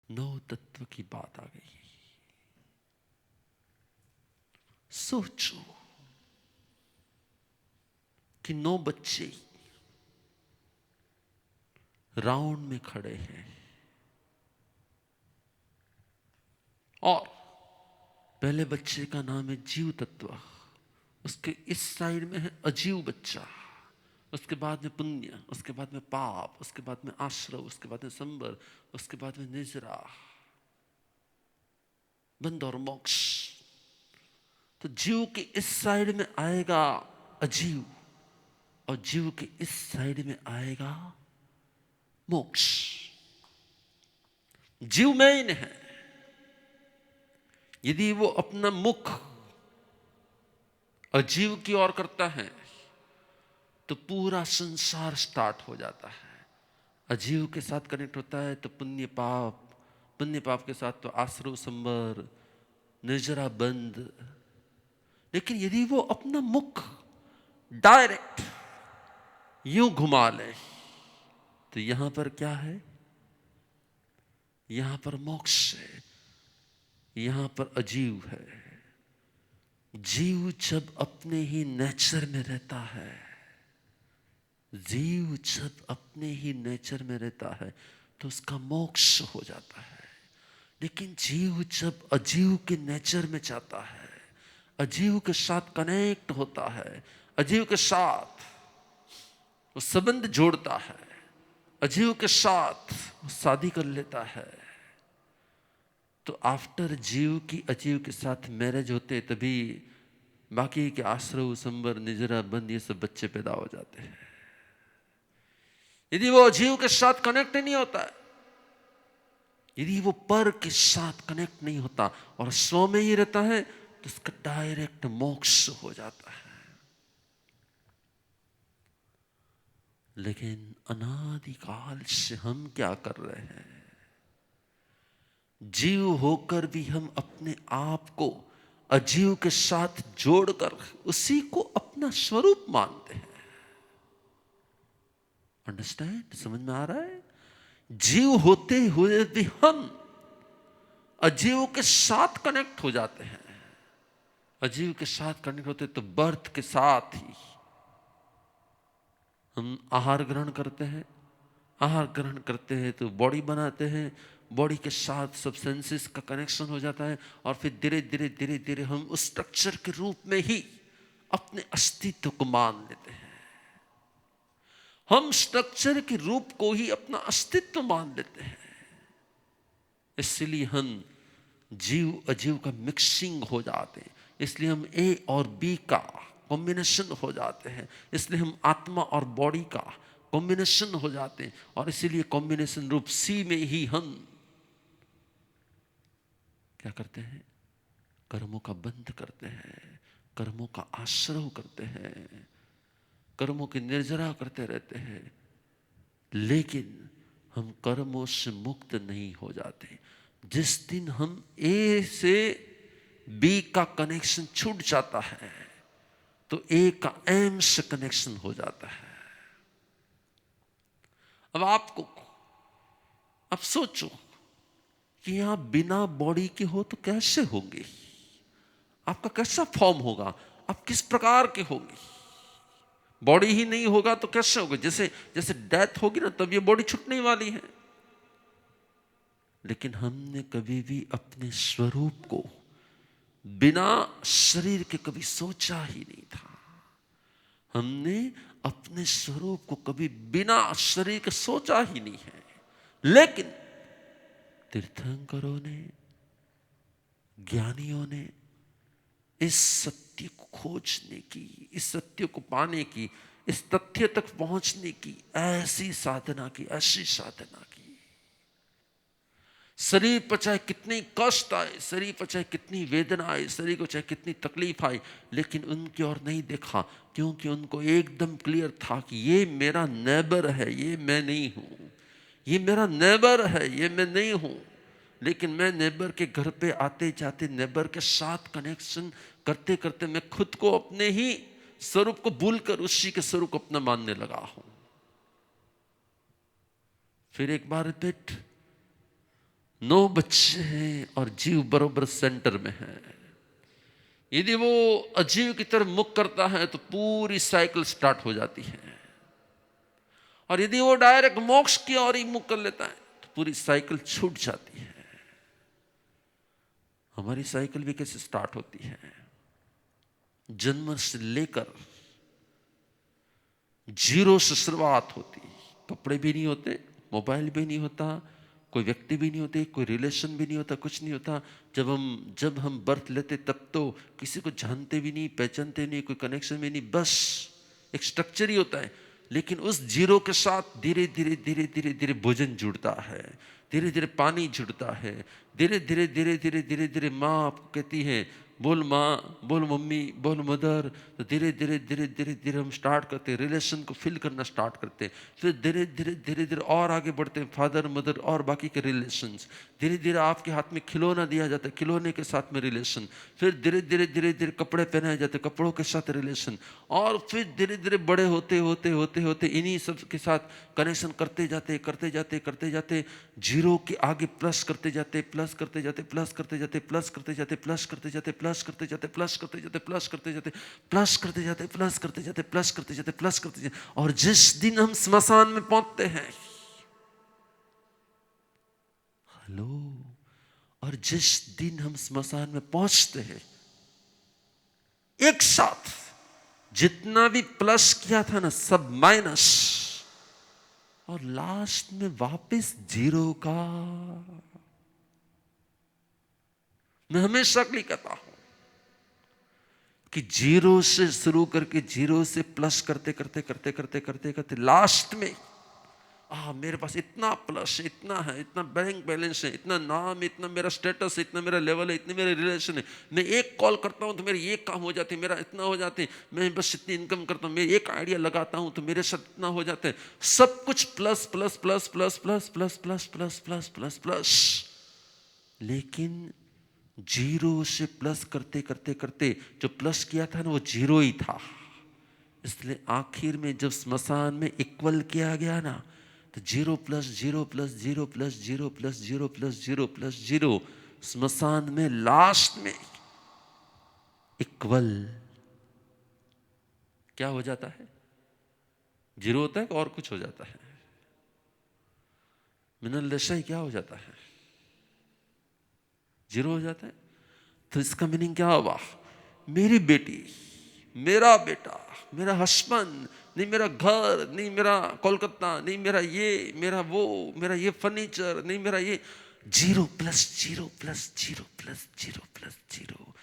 नौ तत्व की बात आ गई। सोचो कि 9 बच्चे राउंड में खड़े हैं और पहले बच्चे का नाम है जीव तत्व, उसके इस साइड में है अजीव बच्चा, उसके बाद में पुण्य, उसके बाद में पाप, उसके बाद में आश्रव, उसके बाद में संबर, उसके बाद में निजरा, बंध और मोक्ष। तो जीव के इस साइड में आएगा अजीव और जीव के इस साइड में आएगा मोक्ष। जीव मेन है। यदि वो अपना मुख अजीव की ओर करता है तो पूरा संसार स्टार्ट हो जाता है। अजीव के साथ कनेक्ट होता है तो पुण्य पाप, पुण्य पाप के साथ तो आश्रव संबर, निर्जरा बंद। लेकिन यदि वो अपना मुख डायरेक्ट यूं घुमा ले तो यहां पर क्या है? यहां पर मोक्ष है, यहां पर अजीव है। जीव जब अपने ही नेचर में रहता है, जीव जब अपने ही नेचर में रहता है तो उसका मोक्ष हो जाता है। लेकिन जीव जब अजीव के नेचर में जाता है, अजीव के साथ कनेक्ट होता है, अजीव के साथ वो संबंध जोड़ता है, अजीव के साथ वो शादी कर लेता है, तो आफ्टर जीव की अजीव के साथ मैरिज होते तभी बाकी के आश्रव संबर निजरा बंद ये सब बच्चे पैदा हो जाते हैं। यदि वो अजीव के साथ कनेक्ट नहीं होता है, यदि वो पर के साथ कनेक्ट नहीं होता और स्व में ही रहता है तो उसका डायरेक्ट मोक्ष हो जाता है। लेकिन अनादिकाल से हम क्या कर रहे हैं? जीव होकर भी हम अपने आप को अजीव के साथ जोड़कर उसी को अपना स्वरूप मानते हैं। अंडरस्टैंड? समझ में आ रहा है? जीव होते हुए भी हम अजीव के साथ कनेक्ट हो जाते हैं। अजीव के साथ कनेक्ट होते तो बर्थ के साथ ही हम आहार ग्रहण करते हैं, आहार ग्रहण करते हैं तो बॉडी बनाते हैं, बॉडी के साथ सब सेंसेस का कनेक्शन हो जाता है और फिर धीरे धीरे धीरे धीरे हम उस स्ट्रक्चर के रूप में ही अपने अस्तित्व को मान लेते हैं। हम स्ट्रक्चर के रूप को ही अपना अस्तित्व मान लेते हैं। इसलिए हम जीव अजीव का मिक्सिंग हो जाते हैं, इसलिए हम ए और बी का कॉम्बिनेशन हो जाते हैं, इसलिए हम आत्मा और बॉडी का कॉम्बिनेशन हो जाते हैं और इसीलिए कॉम्बिनेशन रूप सी में ही हम क्या करते हैं? कर्मों का बंध करते हैं, कर्मों का आश्रव करते हैं, कर्मों की निर्जरा करते रहते हैं। लेकिन हम कर्मों से मुक्त नहीं हो जाते। जिस दिन हम ए से बी का कनेक्शन छूट जाता है तो ए का एम से कनेक्शन हो जाता है। अब सोचो कि आप बिना बॉडी के हो तो कैसे होंगे? आपका कैसा फॉर्म होगा? आप किस प्रकार के होंगे? बॉडी ही नहीं होगा तो कैसे होगा? जैसे जैसे डेथ होगी ना तब ये बॉडी छूटने वाली है। लेकिन हमने कभी भी अपने स्वरूप को बिना शरीर के कभी सोचा ही नहीं था। हमने अपने स्वरूप को कभी बिना शरीर के सोचा ही नहीं है। लेकिन तीर्थंकरों ने, ज्ञानियों ने इस सत्य को खोजने की, इस सत्य को पाने की, इस तथ्य तक पहुंचने की ऐसी साधना की, ऐसी साधना की। शरीर पर चाहे कितनी कष्ट आए, शरीर पर चाहे कितनी वेदना आए, शरीर को चाहे कितनी तकलीफ आए, लेकिन उनकी ओर नहीं देखा, क्योंकि उनको एकदम क्लियर था कि ये मेरा नेबर है, ये मैं नहीं हूं। ये मेरा नेबर है, ये मैं नहीं हूं। लेकिन मैं नेबर के घर पे आते जाते, नेबर के साथ कनेक्शन करते करते मैं खुद को अपने ही स्वरूप को भूलकर उसी के स्वरूप को अपना मानने लगा हूं। फिर एक बार रिपीट, 9 बच्चे हैं और जीव बरोबर सेंटर में है। यदि वो अजीव की तरफ मुख करता है तो पूरी साइकिल स्टार्ट हो जाती है, और यदि वो डायरेक्ट मोक्ष की ओर ही मुख कर लेता है तो पूरी साइकिल छूट जाती है। हमारी साइकिल भी कैसे स्टार्ट होती है? जन्म से लेकर जीरो से शुरुआत होती। कपड़े भी नहीं होते, मोबाइल भी नहीं होता, कोई व्यक्ति भी नहीं होते, कोई रिलेशन भी नहीं होता, कुछ नहीं होता। जब हम बर्थ लेते तब तो किसी को जानते भी नहीं, पहचानते नहीं, कोई कनेक्शन भी नहीं, बस एक स्ट्रक्चर ही होता है। लेकिन उस जीरो के साथ धीरे धीरे धीरे धीरे धीरे भोजन जुड़ता है, धीरे धीरे पानी जुड़ता है, धीरे धीरे धीरे धीरे धीरे धीरे माँ आपको कहती है बोल माँ, बोल मम्मी, बोल मदर। तो धीरे धीरे धीरे धीरे धीरे हम स्टार्ट करते हैं, रिलेशन को फिल करना स्टार्ट करते हैं। फिर धीरे धीरे धीरे धीरे और आगे बढ़ते हैं, फादर मदर और बाकी के रिलेशंस। धीरे धीरे आपके हाथ में खिलौना दिया जाता है, खिलौने के साथ में रिलेशन। फिर धीरे धीरे धीरे धीरे कपड़े पहनाए जाते हैं, कपड़ों के साथ रिलेशन। और फिर धीरे धीरे बड़े होते होते होते होते इन्हीं सब के साथ कनेक्शन करते जाते करते जाते करते जाते, जीरो के आगे प्लस करते जाते, प्लस करते जाते, प्लस करते जाते, प्लस करते जाते, प्लस करते जाते, प्लस करते जाते, प्लस करते जाते, प्लस करते जाते, प्लस करते जाते, प्लस करते जाते, प्लस करते जाते, प्लस करते जाते। और जिस दिन हम स्मशान में पहुंचते हैं, हेलो, और जिस दिन हम स्मशान में पहुंचते हैं, एक साथ जितना भी प्लस किया था ना, सब माइनस, और लास्ट में वापस जीरो का। मैं हमेशा के लिए कहता हूं कि जीरो से शुरू करके जीरो से प्लस करते करते करते करते करते करते लास्ट में मेरे पास इतना प्लस, इतना है, इतना बैंक बैलेंस है, इतना नाम, इतना मेरा स्टेटस है, इतना मेरा लेवल है, इतने मेरे रिलेशन है। मैं एक कॉल करता हूँ तो मेरे ये काम हो जाते हैं, मेरा इतना हो जाते हैं। मैं बस इतनी इनकम करता हूँ, मैं एक आइडिया लगाता हूँ तो मेरे साथ इतना हो जाता है। सब कुछ plus plus plus plus plus plus plus plus plus plus plus. लेकिन जीरो से प्लस करते करते करते जो प्लस किया था ना, वो जीरो ही था। इसलिए आखिर में जब स्मशान में इक्वल किया गया ना, तो zero plus zero plus zero plus zero plus zero plus zero plus zero, स्मशान में लास्ट में इक्वल क्या हो जाता है? जीरो होता है और कुछ हो जाता है? मिनरल दशा क्या हो जाता है? जीरो हो जाता है। तो इसका मीनिंग क्या हुआ? मेरी बेटी, मेरा बेटा, मेरा हस्बैंड, नहीं मेरा घर, नहीं मेरा कोलकाता, नहीं मेरा ये, मेरा वो, मेरा ये फर्नीचर, नहीं मेरा ये, zero plus zero plus zero plus zero plus zero.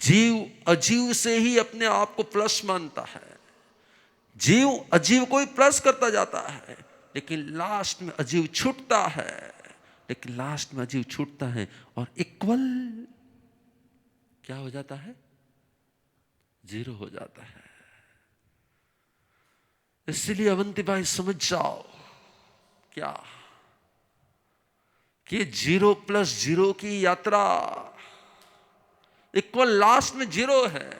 जीव अजीव से ही अपने आप को प्लस मानता है, जीव अजीव को ही प्लस करता जाता है, लेकिन लास्ट में अजीव छूटता है, लेकिन लास्ट में अजीव छूटता है और इक्वल क्या हो जाता है? जीरो हो जाता है। इसलिए अवंती भाई समझ जाओ क्या कि जीरो प्लस जीरो की यात्रा इक्वल लास्ट में जीरो है।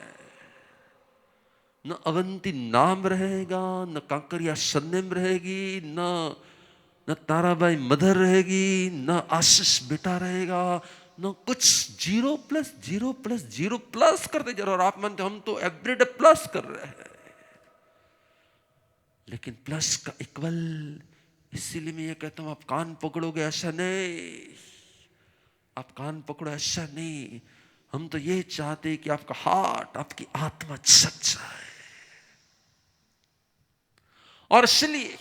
न अवंती नाम रहेगा, न कांकरिया सरनेम रहेगी, न ताराबाई मदर रहेगी, न आशीष बेटा रहेगा, न कुछ। Zero plus zero plus zero plus करते जा रहे। और आप मानते हम तो एवरीडे प्लस कर रहे हैं, लेकिन प्लस का इक्वल। इसीलिए मैं ये कहता हूं आप कान पकड़ोगे ऐसा नहीं, आप कान पकड़ो ऐसा नहीं। हम तो ये चाहते हैं कि आपका हार्ट, आपकी आत्मा जग जाए। और इसलिए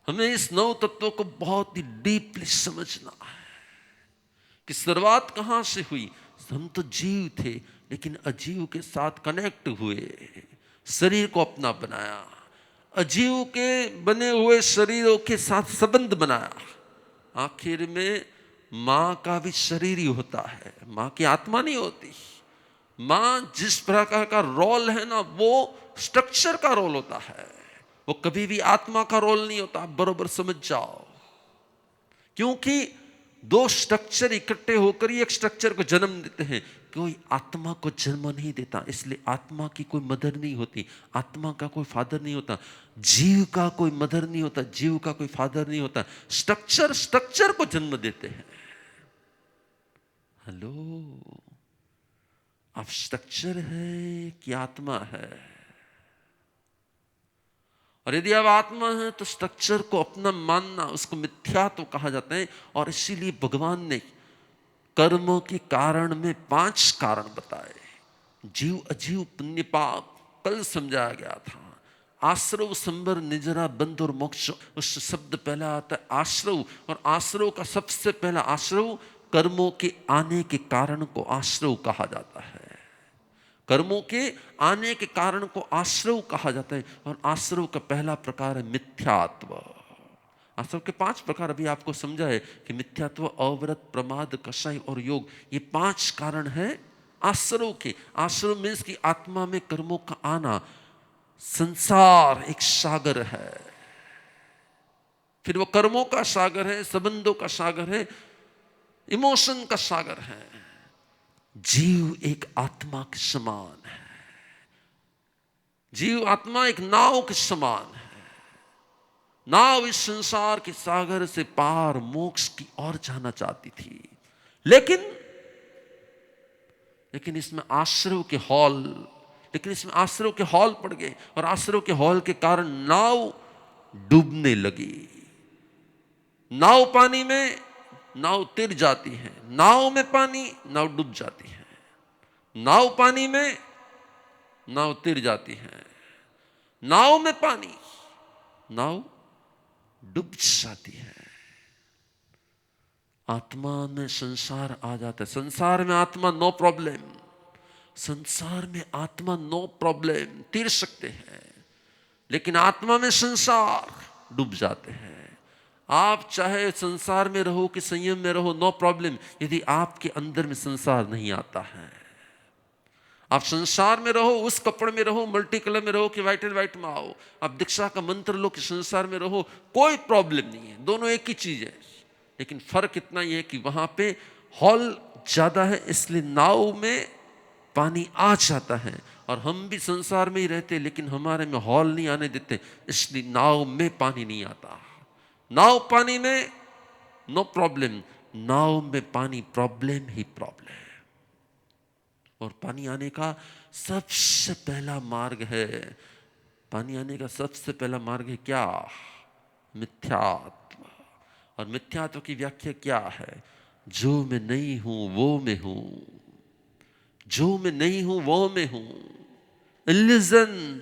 हमें इस नौ तत्वों को बहुत ही डीपली समझना है कि शुरुआत कहां से हुई। हम तो जीव थे, लेकिन अजीव के साथ कनेक्ट हुए, शरीर को अपना बनाया, अजीव के बने हुए शरीरों के साथ संबंध बनाया। आखिर में मां का भी शरीर ही होता है, मां की आत्मा नहीं होती। मां जिस प्रकार का रोल है ना, वो स्ट्रक्चर का रोल होता है, वो कभी भी आत्मा का रोल नहीं होता। आप बरोबर समझ जाओ, क्योंकि दो स्ट्रक्चर इकट्ठे होकर ही एक स्ट्रक्चर को जन्म देते हैं। कोई आत्मा को जन्म नहीं देता, इसलिए आत्मा की कोई मदर नहीं होती, आत्मा का कोई फादर नहीं होता, जीव का कोई मदर नहीं होता, जीव का कोई फादर नहीं होता। स्ट्रक्चर को जन्म देते हैं। हेलो, आप स्ट्रक्चर है कि आत्मा है? और यदि आप आत्मा है तो स्ट्रक्चर को अपना मानना, उसको मिथ्या तो कहा जाता है। और इसीलिए भगवान ने कर्मों के कारण में 5 कारण बताए, जीव अजीव पुण्य पाप, कल समझाया गया था। आश्रव संबर निजरा बंध और मोक्ष, उस शब्द पहला आता है आश्रव, और आश्रव का सबसे पहला आश्रव कर्मों के आने के कारण को आश्रव कहा जाता है। कर्मों के आने के कारण को आश्रव कहा जाता है। और आश्रव का पहला प्रकार है मिथ्यात्व। आश्रव के 5 प्रकार अभी आपको समझा है कि मिथ्यात्व, अव्रत, प्रमाद, कषाय और योग, ये 5 कारण है आश्रव के। आश्रव मीन्स कि आत्मा में कर्मों का आना। संसार एक सागर है, फिर वो कर्मों का सागर है, संबंधों का सागर है, इमोशन का सागर है। जीव एक आत्मा के समान है, जीव आत्मा एक नाव के समान है। नाव इस संसार के सागर से पार मोक्ष की ओर जाना चाहती थी, लेकिन इसमें आश्रव के हॉल पड़ गए, और आश्रव के हॉल के कारण नाव डूबने लगी। नाव पानी में, नाव तिर जाती है, नाव में पानी, नाव डूब जाती है, नाव पानी में, नाव तिर जाती है, नाव में पानी, नाव डूब जाती है। आत्मा में संसार आ जाता है। संसार में आत्मा नो प्रॉब्लम, संसार में आत्मा नो प्रॉब्लम, तिर सकते हैं, लेकिन आत्मा में संसार डूब जाते हैं। आप चाहे संसार में रहो कि संयम में रहो, नो प्रॉब्लम, यदि आपके अंदर में संसार नहीं आता है। आप संसार में रहो, उस कपड़े में रहो, मल्टी कलर में रहो कि व्हाइट एंड व्हाइट में आओ, आप दीक्षा का मंत्र लो कि संसार में रहो, कोई प्रॉब्लम नहीं है, दोनों एक ही चीज है। लेकिन फर्क इतना ही है कि वहां पे हॉल ज्यादा है, इसलिए नाव में पानी आ जाता है, और हम भी संसार में ही रहते लेकिन हमारे में हॉल नहीं आने देते, इसलिए नाव में पानी नहीं आता। नाव पानी में नो प्रॉब्लम, नाव में पानी प्रॉब्लम ही प्रॉब्लम। और पानी आने का सबसे पहला मार्ग है, पानी आने का सबसे पहला मार्ग है क्या? मिथ्यात्व। और मिथ्यात्व की व्याख्या क्या है? जो मैं नहीं हूं वो मैं हूं, जो मैं नहीं हूं वो मैं हूं, इल्यूजन।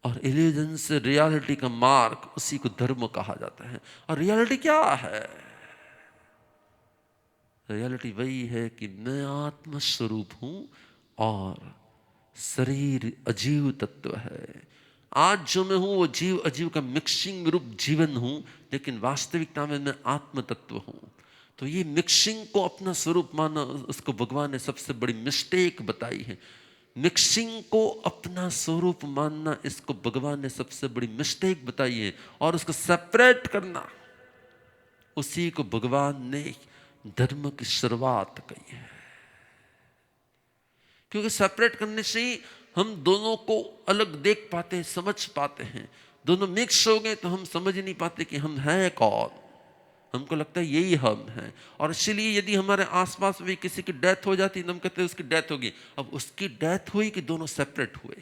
और इल्यूजन से रियलिटी का मार्ग, उसी को धर्म कहा जाता है। और रियलिटी क्या है? रियलिटी वही है कि मैं आत्म स्वरूप हूं और शरीर अजीव तत्व है। आज जो मैं हूं वो जीव अजीव का मिक्सिंग रूप जीवन हूं, लेकिन वास्तविकता में मैं आत्म तत्व हूं। तो ये मिक्सिंग को अपना स्वरूप मानना, उसको भगवान ने सबसे बड़ी मिस्टेक बताई है। मिक्सिंग को अपना स्वरूप मानना, इसको भगवान ने सबसे बड़ी मिस्टेक बताई है। और उसको सेपरेट करना, उसी को भगवान ने धर्म की शुरुआत कही है। क्योंकि सेपरेट करने से ही हम दोनों को अलग देख पाते हैं, समझ पाते हैं। दोनों मिक्स हो गए तो हम समझ नहीं पाते कि हम हैं कौन। हमको लगता है यही हम हैं। और इसलिए यदि हमारे आसपास भी किसी की डेथ हो जाती है तो हम कहते हैं उसकी डेथ होगी। अब उसकी डेथ हुई कि दोनों सेपरेट हुए?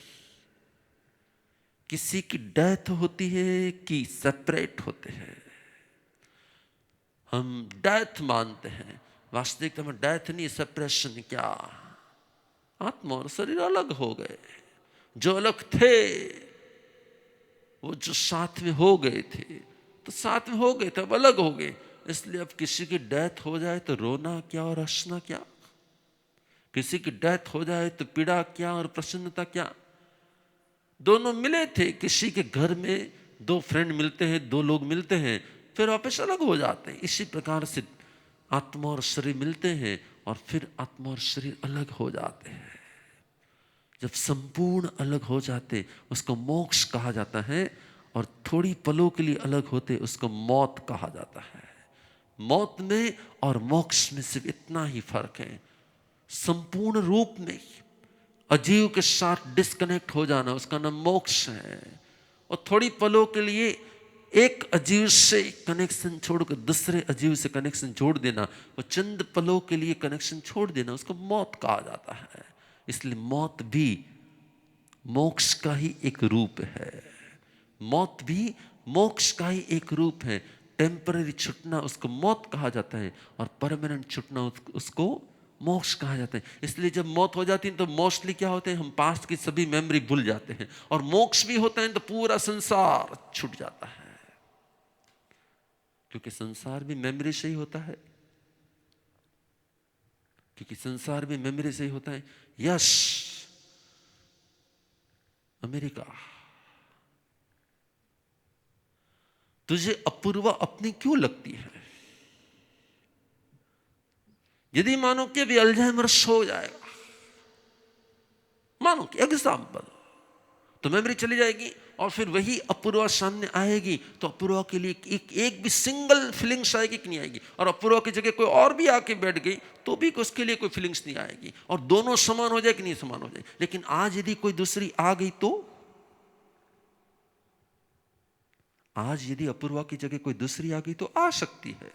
किसी की डेथ होती है कि सेपरेट होते हैं? हम डेथ मानते हैं, वास्तविकता में डेथ नहीं, सेपरेशन। क्या? आत्मा और शरीर अलग हो गए। जो अलग थे वो जो साथ में हो गए थे, तो साथ में हो गए थे, अब अलग हो गए। इसलिए अब किसी की डेथ हो जाए तो रोना क्या और हंसना क्या? किसी की डेथ हो जाए तो पीड़ा क्या और प्रसन्नता क्या? दोनों मिले थे। किसी के घर में 2 फ्रेंड मिलते हैं, 2 लोग मिलते हैं, फिर वापस अलग हो जाते हैं। इसी प्रकार से आत्मा और शरीर मिलते हैं और फिर आत्मा और शरीर अलग हो जाते हैं। जब संपूर्ण अलग हो जाते उसको मोक्ष कहा जाता है, और थोड़ी पलों के लिए अलग होते उसको मौत कहा जाता है। मौत में और मोक्ष में सिर्फ इतना ही फर्क है। संपूर्ण रूप में अजीव के साथ डिस्कनेक्ट हो जाना, उसका नाम मोक्ष है। और थोड़ी पलों के लिए एक अजीव से कनेक्शन छोड़कर दूसरे अजीव से कनेक्शन जोड़ देना, वो चंद पलों के लिए कनेक्शन छोड़ देना, उसको मौत कहा जाता है। इसलिए मौत भी मोक्ष का ही एक रूप है। मौत भी मोक्ष का ही एक रूप है। टेम्पररी छूटना उसको मौत कहा जाता है, और परमानेंट छूटना उसको मोक्ष कहा जाता है। इसलिए जब मौत हो जाती है तो मोस्टली क्या होते हैं, हम पास्ट की सभी मेमोरी भूल जाते हैं। और मोक्ष भी होता है तो पूरा संसार छूट जाता है, क्योंकि संसार भी मेमोरी से ही होता है। क्योंकि संसार भी मेमोरी से ही होता है। यस, अमेरिका, तुझे अपूर्वा अपनी क्यों लगती है? यदि मानो कि अभी अल्जाइमर हो जाएगा, मानो कि एग्जाम्पल, तो मेमोरी चली जाएगी और फिर वही अपूर्वा सामने आएगी, तो अपूर्वा के लिए एक भी सिंगल फीलिंग्स आएगी कि नहीं आएगी? और अपूर्वा की जगह कोई और भी आके बैठ गई तो भी उसके लिए कोई फीलिंग्स नहीं आएगी, और दोनों समान हो जाए कि नहीं समान हो जाए। लेकिन आज यदि कोई दूसरी आ गई तो, आज यदि अपूर्वा की जगह कोई दूसरी आ गई तो आ सकती है,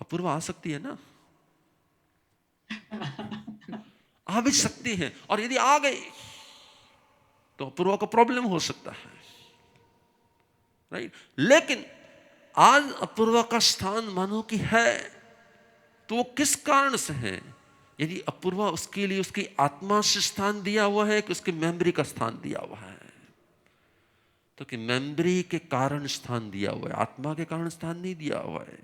अपूर्वा आ सकती है ना, आ भी सकती है। और यदि आ गई तो अपूर्वा को प्रॉब्लम हो सकता है, राइट। लेकिन आज अपूर्वा का स्थान मानो कि है, तो वो किस कारण से है? यदि अपूर्वा उसके लिए उसकी आत्मा से स्थान दिया हुआ है कि उसकी मेमोरी का स्थान दिया हुआ है? तो कि मेमोरी के कारण स्थान दिया हुआ है, आत्मा के कारण स्थान नहीं दिया हुआ है।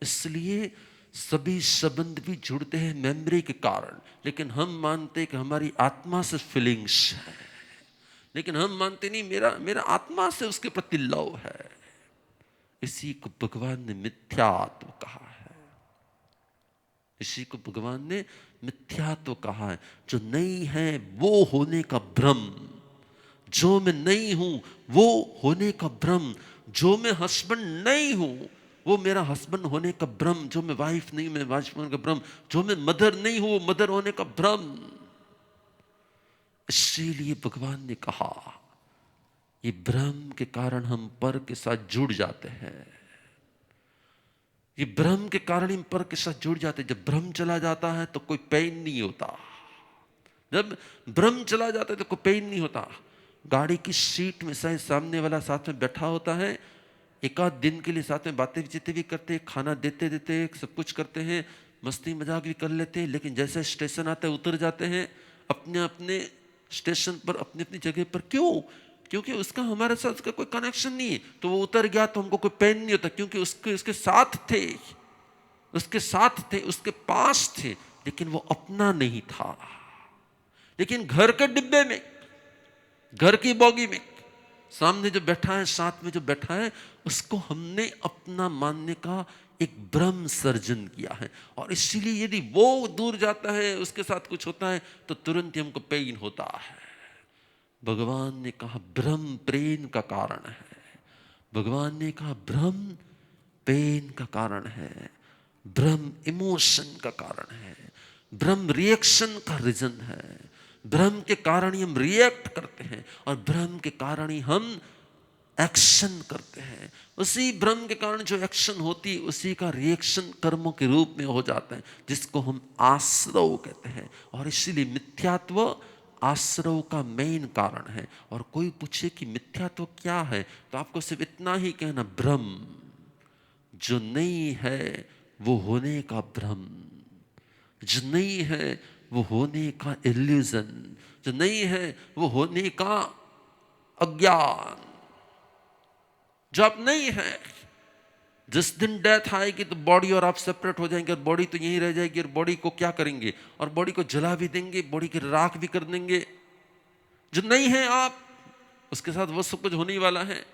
इसलिए सभी संबंध भी जुड़ते हैं मेमोरी के कारण। लेकिन हम मानते हैं कि हमारी आत्मा से फीलिंग्स है, लेकिन हम मानते नहीं मेरा आत्मा से उसके प्रति लव है। इसी को भगवान ने मिथ्यात्व कहा है। इसी को भगवान ने मिथ्यात्व कहा है। जो नहीं है वो होने का भ्रम, जो मैं नहीं हूं वो होने का भ्रम, जो मैं हस्बैंड नहीं हूं वो मेरा हस्बैंड होने का भ्रम, जो मैं वाइफ नहीं मैं वाइफ होने का भ्रम, जो मैं मदर नहीं हूं वो मदर होने का भ्रम। इसीलिए भगवान ने कहा, ये भ्रम के कारण हम पर के साथ जुड़ जाते हैं। ये भ्रम के कारण हम पर के साथ जुड़ जाते हैं। जब भ्रम चला जाता है तो कोई पेन नहीं होता। जब भ्रम चला जाता है तो कोई पेन नहीं होता। गाड़ी की सीट में शायद सामने वाला साथ में बैठा होता है, एक आध दिन के लिए साथ में बातें जीते भी करते हैं, खाना देते देते सब कुछ करते हैं, मस्ती मजाक भी कर लेते हैं। लेकिन जैसे स्टेशन आता है उतर जाते हैं अपने अपने स्टेशन पर, अपनी अपनी जगह पर। क्यों? क्योंकि उसका हमारे साथ उसका कोई कनेक्शन नहीं है। तो वो उतर गया तो हमको कोई पेन नहीं होता, क्योंकि उसके साथ थे, उसके साथ थे, उसके पास थे, लेकिन वो अपना नहीं था। लेकिन घर के डिब्बे में, घर की बोगी में सामने जो बैठा है, साथ में जो बैठा है, उसको हमने अपना मानने का एक भ्रम सर्जन किया है। और इसीलिए यदि वो दूर जाता है, उसके साथ कुछ होता है, तो तुरंत ही हमको पेन होता है। भगवान ने कहा भ्रम पेन का कारण है। भगवान ने कहा भ्रम पेन का कारण है, भ्रम इमोशन का कारण है, भ्रम रिएक्शन का रीजन है। भ्रम के कारण ही हम रिएक्ट करते हैं, और भ्रम के कारण ही हम एक्शन करते हैं। उसी भ्रम के कारण जो एक्शन होती है उसी का रिएक्शन कर्मों के रूप में हो जाता है, जिसको हम आश्रव कहते हैं। और इसीलिए मिथ्यात्व आश्रव का मेन कारण है। और कोई पूछे कि मिथ्यात्व क्या है, तो आपको सिर्फ इतना ही कहना, भ्रम। जो नहीं है वो होने का भ्रम, जो नहीं है वो होने का इल्यूजन, जो नहीं है वो होने का अज्ञान। जो आप नहीं है, जिस दिन डेथ आएगी तो बॉडी और आप सेपरेट हो जाएंगे, और बॉडी तो यहीं रह जाएगी। और बॉडी को क्या करेंगे? और बॉडी को जला भी देंगे, बॉडी की राख भी कर देंगे। जो नहीं है आप, उसके साथ वो सब कुछ होने वाला है।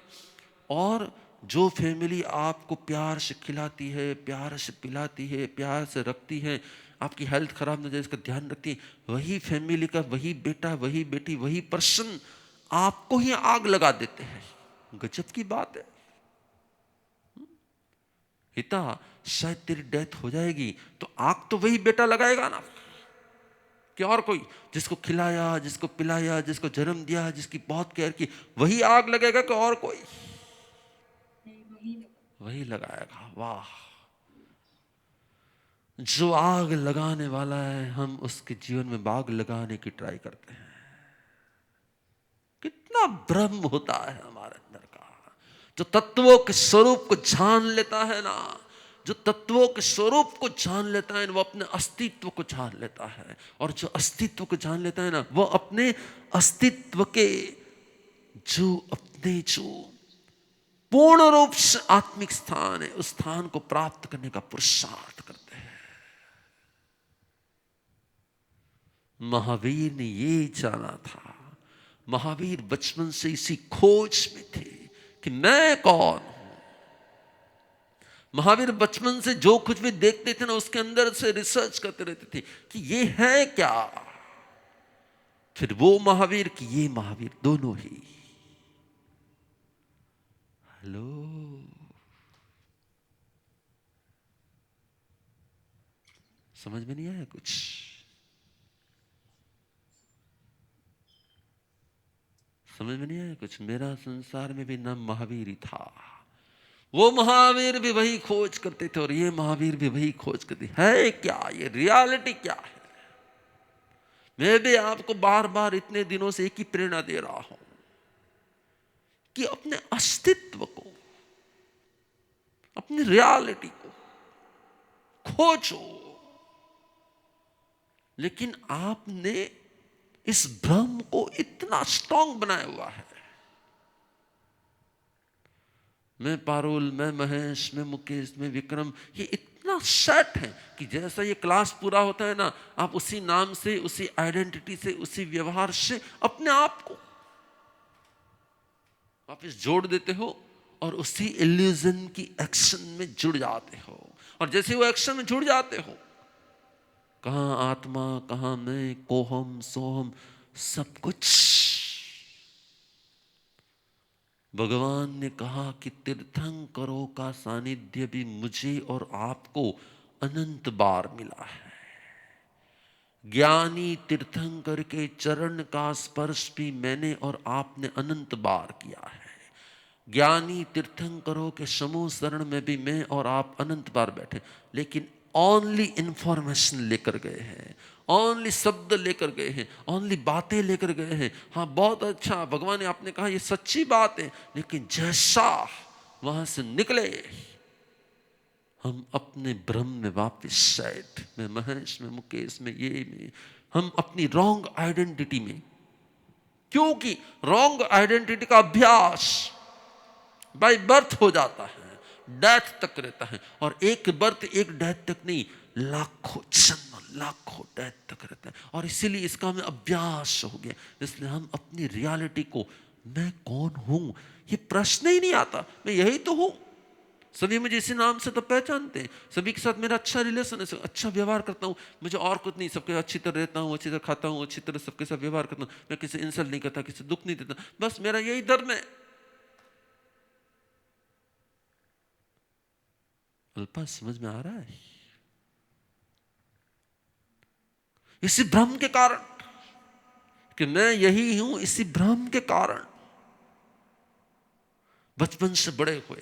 और जो फैमिली आपको प्यार से खिलाती है, प्यार से पिलाती है, प्यार से रखती है, आपकी हेल्थ खराब न जाए इसका ध्यान रखती है, वही फैमिली का वही बेटा, वही बेटी, वही पर्सन आपको ही आग लगा देते हैं। गजब की बात है। हिता शायद तेरी डेथ हो जाएगी, तो आग तो वही बेटा लगाएगा ना कि और कोई, जिसको खिलाया, जिसको पिलाया, जिसको जन्म दिया, जिसकी बहुत केयर की, वही आग लगेगा कि और कोई? वही लगाएगा। वाह, जो आग लगाने वाला है, हम उसके जीवन में आग लगाने की ट्राई करते हैं। कितना भ्रम होता है हमारे अंदर का। जो तत्वों के स्वरूप को जान लेता है ना, जो तत्वों के स्वरूप को जान लेता है, वो अपने अस्तित्व को जान लेता है। और जो अस्तित्व को जान लेता है ना, वो अपने अस्तित्व के जो पूर्ण रूप से आत्मिक स्थान है, उस स्थान को प्राप्त करने का पुरुषार्थ करते हैं। महावीर ने ये जाना था। महावीर बचपन से इसी खोज में थे कि मैं कौन हूं। महावीर बचपन से जो कुछ भी देखते थे ना, उसके अंदर से रिसर्च करते रहते थे कि ये है क्या। फिर वो महावीर कि ये महावीर, दोनों ही। हेलो, समझ में नहीं आया कुछ? समझ में नहीं आया कुछ? मेरा संसार में भी नाम महावीर ही था। वो महावीर भी वही खोज करते थे और ये महावीर भी वही खोज करते है। क्या ये रियलिटी क्या है? मैं भी आपको बार बार इतने दिनों से एक ही प्रेरणा दे रहा हूं कि अपने अस्तित्व को, अपनी रियलिटी को खोजो। लेकिन आपने इस भ्रम को इतना स्ट्रांग बनाया हुआ है। मैं पारुल, मैं महेश, मैं मुकेश, मैं विक्रम, ये इतना सेट है कि जैसा ये क्लास पूरा होता है ना, आप उसी नाम से, उसी आइडेंटिटी से, उसी व्यवहार से अपने आप को वापस जोड़ देते हो और उसी इल्यूजन की एक्शन में जुड़ जाते हो। और जैसे वो एक्शन में जुड़ जाते हो, कहां आत्मा, कहां मैं, कोहम सोहम, सब कुछ। भगवान ने कहा कि तीर्थंकरों का सानिध्य भी मुझे और आपको अनंत बार मिला है। ज्ञानी तीर्थंकर के चरण का स्पर्श भी मैंने और आपने अनंत बार किया है। ज्ञानी तीर्थंकरों के समूह शरण में भी मैं और आप अनंत बार बैठे, लेकिन ओनली इंफॉर्मेशन लेकर गए हैं, ओनली शब्द लेकर गए हैं, ओनली बातें लेकर गए हैं। हाँ, बहुत अच्छा, भगवान ने आपने कहा ये सच्ची बात है, लेकिन जैसा वहां से निकले, हम अपने भ्रम में वापस सेट में, महेश में, मुकेश में, ये में, हम अपनी रॉन्ग आइडेंटिटी में। क्योंकि रॉन्ग आइडेंटिटी का अभ्यास बाय बर्थ हो जाता है, डेथ तक रहता है। और एक बर्थ, एक डेथ तक नहीं, लाखों जन्म, लाखों डेथ तक रहता है। और इसीलिए इसका हमें अभ्यास हो गया। इसलिए हम अपनी रियलिटी को, मैं कौन हूं, ये प्रश्न ही नहीं आता। मैं यही तो हूं। सभी मुझे इसी नाम से तो पहचानते हैं। सभी के साथ मेरा अच्छा रिलेशन है, अच्छा व्यवहार करता हूँ। मुझे और कुछ नहीं, सबके अच्छी तरह रहता हूँ, अच्छी तरह खाता हूँ, अच्छी तरह सबके साथ व्यवहार करता हूँ। मैं किसी इंसल्ट नहीं करता, किसी दुख नहीं देता। बस मेरा यही धर्म है। अल्पा, समझ में आ रहा है? इसी भ्रम के कारण कि मैं यही हूं, इसी भ्रम के कारण बचपन से बड़े हुए,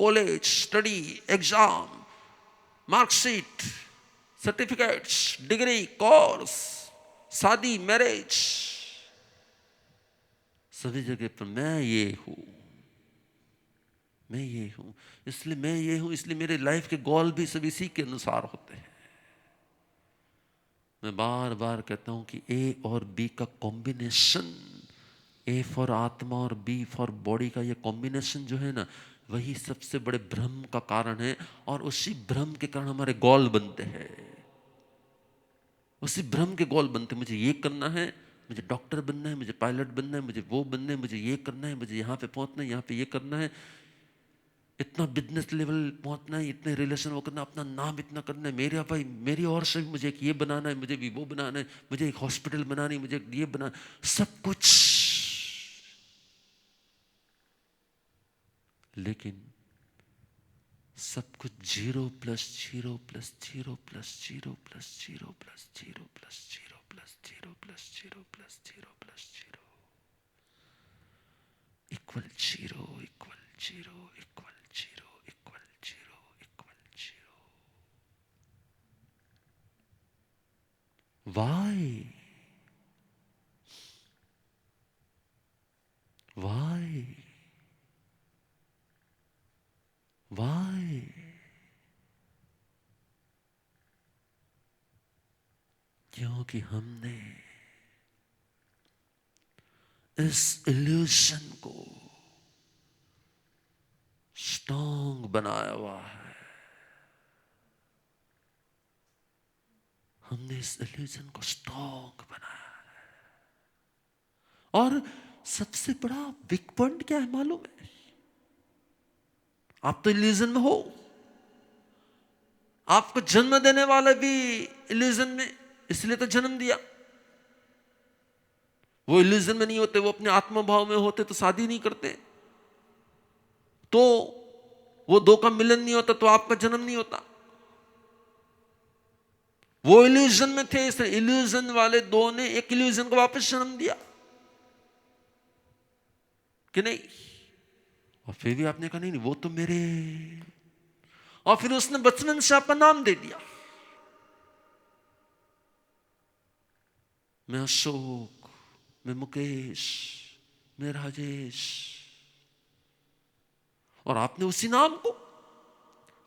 college, study, exam, marksheet, certificates, degree, course, शादी, मैरिज, सभी जगह पर मैं ये हूं, मैं ये हूं। इसलिए मैं ये हूं, इसलिए मेरे लाइफ के गोल भी सब इसी के अनुसार होते हैं। मैं बार बार कहता हूं कि ए और बी का कॉम्बिनेशन, ए फॉर आत्मा और बी फॉर बॉडी का ये कॉम्बिनेशन जो है ना, वही सबसे बड़े भ्रम का कारण है। और उसी भ्रम के कारण हमारे गोल बनते हैं, उसी भ्रम के गोल बनते हैं। मुझे ये करना है, मुझे डॉक्टर बनना है, मुझे पायलट बनना है, मुझे वो बनना है, मुझे ये करना है, मुझे यहाँ पे पहुंचना है, यहाँ पे ये करना है, इतना बिजनेस लेवल पहुंचना है, इतने रिलेशन वो करना, अपना नाम इतना करना है, मेरे भाई मेरी और से भी मुझे एक ये बनाना है, मुझे भी वो बनाना है, मुझे एक हॉस्पिटल बनानी है, मुझे ये बना, सब कुछ। लेकिन सब कुछ 0 plus 0 plus 0 plus 0 plus 0 plus 0 plus 0 plus 0 plus 0 plus 0 plus 0 equal 0 equal 0 equal 0 equal 0 equal 0। Why? Why? Why? क्योंकि हमने इस इल्यूशन को स्ट्रॉन्ग बनाया हुआ है। हमने इस इल्यूजन को स्ट्रॉन्ग बनाया है। और सबसे बड़ा वीक पॉइंट क्या है मालूम है? आप तो इल्यूजन में हो, आपको जन्म देने वाले भी इल्यूजन में, इसलिए तो जन्म दिया। वो इल्यूजन में नहीं होते, वो अपने आत्मा भाव में होते तो शादी नहीं करते, तो वो दो का मिलन नहीं होता तो आपका जन्म नहीं होता। वो इल्यूजन में थे, इस इल्यूजन वाले दो ने एक इल्यूजन को वापस जन्म दिया कि नहीं? और फिर भी आपने कहा नहीं, नहीं वो तो मेरे, और फिर उसने बचपन से आपका नाम दे दिया। मैं अशोक, मैं मुकेश, मैं राजेश, और आपने उसी नाम को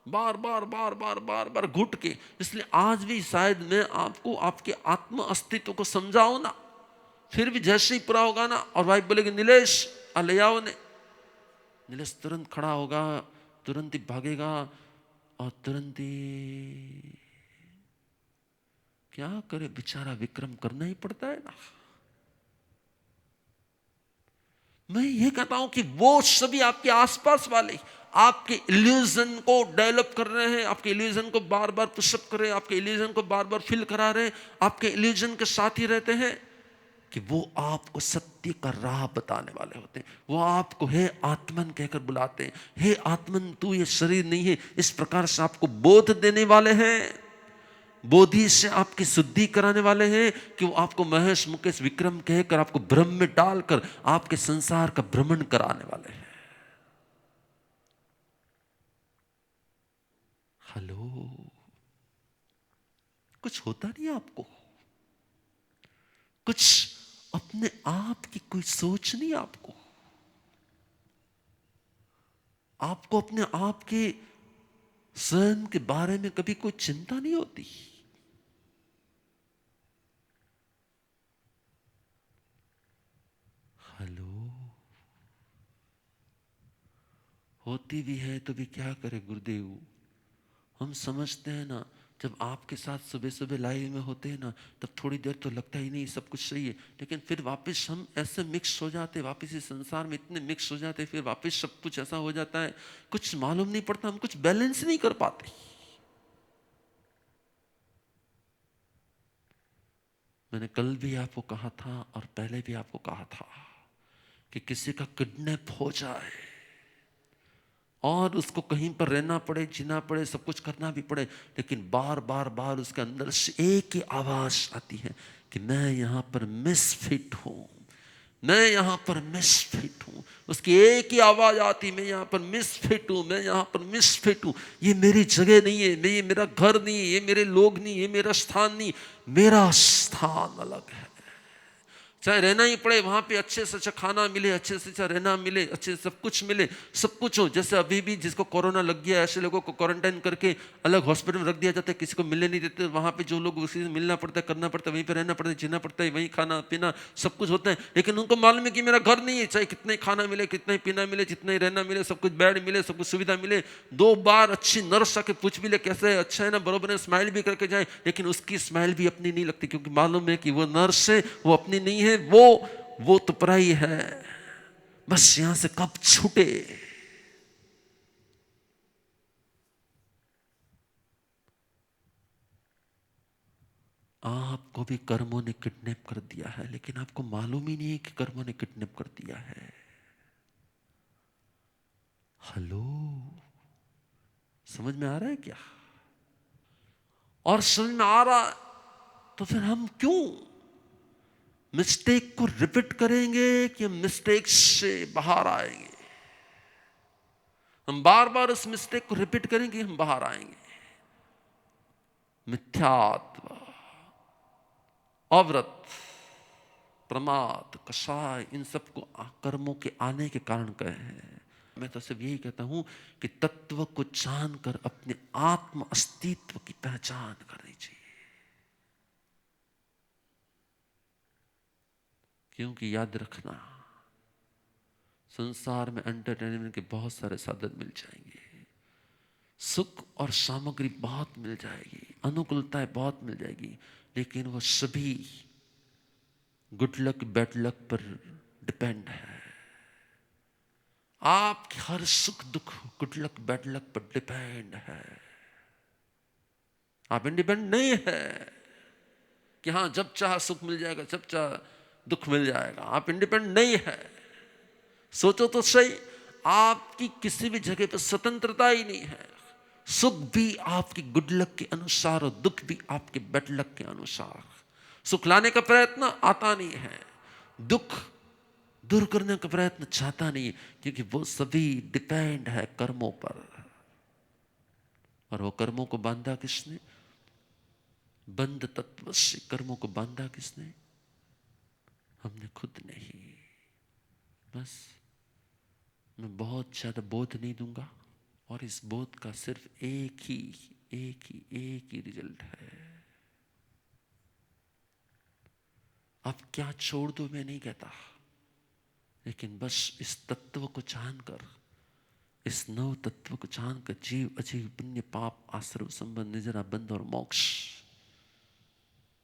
बार बार बार बार बार बार घुट के, इसलिए आज भी शायद मैं आपको आपके आत्म अस्तित्व को समझाऊं ना, फिर भी जैसे ही पूरा होगा ना और वाइफ बोलेगी नीलेश ले आओ ने, नीलेश तुरंत खड़ा होगा, तुरंत ही भागेगा और तुरंत ही क्या करे बेचारा, विक्रम करना ही पड़ता है ना। मैं ये कहता हूं कि वो सभी आपके आसपास वाले आपके इल्यूजन को डेवलप कर रहे हैं, आपके इल्यूजन को बार बार पुशअप कर रहे हैं, आपके इल्यूजन को बार बार फिल करा रहे हैं, आपके इल्यूजन के साथ ही रहते हैं कि वो आपको सत्य का राह बताने वाले होते हैं। वो आपको हे आत्मन कहकर बुलाते हैं, हे आत्मन तू ये शरीर नहीं है, इस प्रकार से आपको बोध देने वाले हैं, बोधि से आपकी शुद्धि कराने वाले हैं कि वो आपको महेश मुकेश विक्रम कहकर आपको भ्रम में डालकर आपके संसार का भ्रमण कराने वाले हैं। हेलो, कुछ होता नहीं आपको, कुछ अपने आप की कोई सोच नहीं आपको, आपको अपने आप के स्वयं के बारे में कभी कोई चिंता नहीं होती। हेलो, होती भी है तो भी क्या करे गुरुदेव। हम समझते हैं ना, जब आपके साथ सुबह सुबह लाइव में होते हैं ना, तब थोड़ी देर तो लगता ही नहीं सब कुछ सही है, लेकिन फिर वापस हम ऐसे मिक्स हो जाते, वापस इस संसार में इतने मिक्स हो जाते, फिर वापस सब कुछ ऐसा हो जाता है, कुछ मालूम नहीं पड़ता, हम कुछ बैलेंस नहीं कर पाते। मैंने कल भी आपको कहा था और पहले भी आपको कहा था कि किसी का किडनैप हो जाए और उसको कहीं पर रहना पड़े, जीना पड़े, सब कुछ करना भी पड़े, लेकिन बार बार बार उसके अंदर से एक ही आवाज आती है कि मैं यहां पर मिसफिट हूं, मैं यहां पर मिसफिट हूं। उसकी एक ही आवाज आती, मैं यहां पर मिसफिट हूं, मैं यहां पर मिसफिट हूं, ये मेरी जगह नहीं है, ये मेरा घर नहीं है, ये मेरे लोग नहीं, ये मेरा स्थान नहीं, मेरा स्थान अलग है। चाहे रहना ही पड़े वहां पे, अच्छे से अच्छा खाना मिले, अच्छे से अच्छा रहना मिले, अच्छे से सब कुछ मिले, सब कुछ हो। जैसे अभी भी जिसको कोरोना लग गया, ऐसे लोगों को क्वारंटाइन करके अलग हॉस्पिटल में रख दिया जाता है, किसी को मिलने नहीं देते। वहां पे जो लोग उसी से मिलना पड़ता है, करना पड़ता है, वहीं पे रहना पड़ता है, जीना पड़ता है, वहीं खाना पीना सब कुछ होता है, लेकिन उनको मालूम है कि मेरा घर नहीं है। चाहे कितना ही खाना मिले, कितना ही पीना मिले, जितना ही रहना मिले, सब कुछ बेड मिले, सब कुछ सुविधा मिले, 2 बार अच्छी नर्स आके पूछ भी ले कैसे है, अच्छा है ना, बरोबर है, स्माइल भी करके जाए, लेकिन उसकी स्माइल भी अपनी नहीं लगती, क्योंकि मालूम है कि वो नर्स है, वो अपनी नहीं है, वो तो पराई है। बस यहां से कब छूटे। आपको भी कर्मों ने किडनैप कर दिया है, लेकिन आपको मालूम ही नहीं है कि कर्मों ने किडनैप कर दिया है। हेलो, समझ में आ रहा है क्या? और समझ में आ रहा तो फिर हम क्यों मिस्टेक को रिपीट करेंगे कि हम मिस्टेक से बाहर आएंगे? हम बार बार उस मिस्टेक को रिपीट करेंगे, हम बाहर आएंगे। मिथ्यात्व, अव्रत, प्रमाद, कषाय, इन सबको कर्मों के आने के कारण कहे हैं। मैं तो सिर्फ यही कहता हूं कि तत्व को जानकर अपने आत्म अस्तित्व की पहचान करनी चाहिए। क्योंकि याद रखना, संसार में एंटरटेनमेंट के बहुत सारे साधन मिल जाएंगे, सुख और सामग्री बहुत मिल जाएगी, अनुकूलताएं बहुत मिल जाएगी, लेकिन वो सभी गुड लक बैड लक पर डिपेंड है। आपके हर सुख दुख गुड लक बैड लक पर डिपेंड है। आप इंडिपेंडेंट नहीं है कि हाँ जब चाह सुख मिल जाएगा, जब चाह दुख मिल जाएगा। आप इंडिपेंडेंट नहीं है। सोचो तो सही, आपकी किसी भी जगह पर स्वतंत्रता ही नहीं है। सुख भी आपकी गुड लक के अनुसार और दुख भी आपके बैड लक के अनुसार। सुख लाने का प्रयत्न आता नहीं है, दुख दूर करने का प्रयत्न चाहता नहीं, क्योंकि वो सभी डिपेंड है कर्मों पर। और वो कर्मों को बांधा किसने? बंध तत्व से कर्मों को बांधा किसने? हमने खुद नहीं। बस मैं बहुत ज्यादा बोध नहीं दूंगा, और इस बोध का सिर्फ एक ही रिजल्ट है। अब क्या छोड़ दो मैं नहीं कहता, लेकिन बस इस तत्व को जानकर, इस नव तत्व को जानकर जीव अजीव पुण्य पाप आश्रव संबंध निजरा बंध और मोक्ष,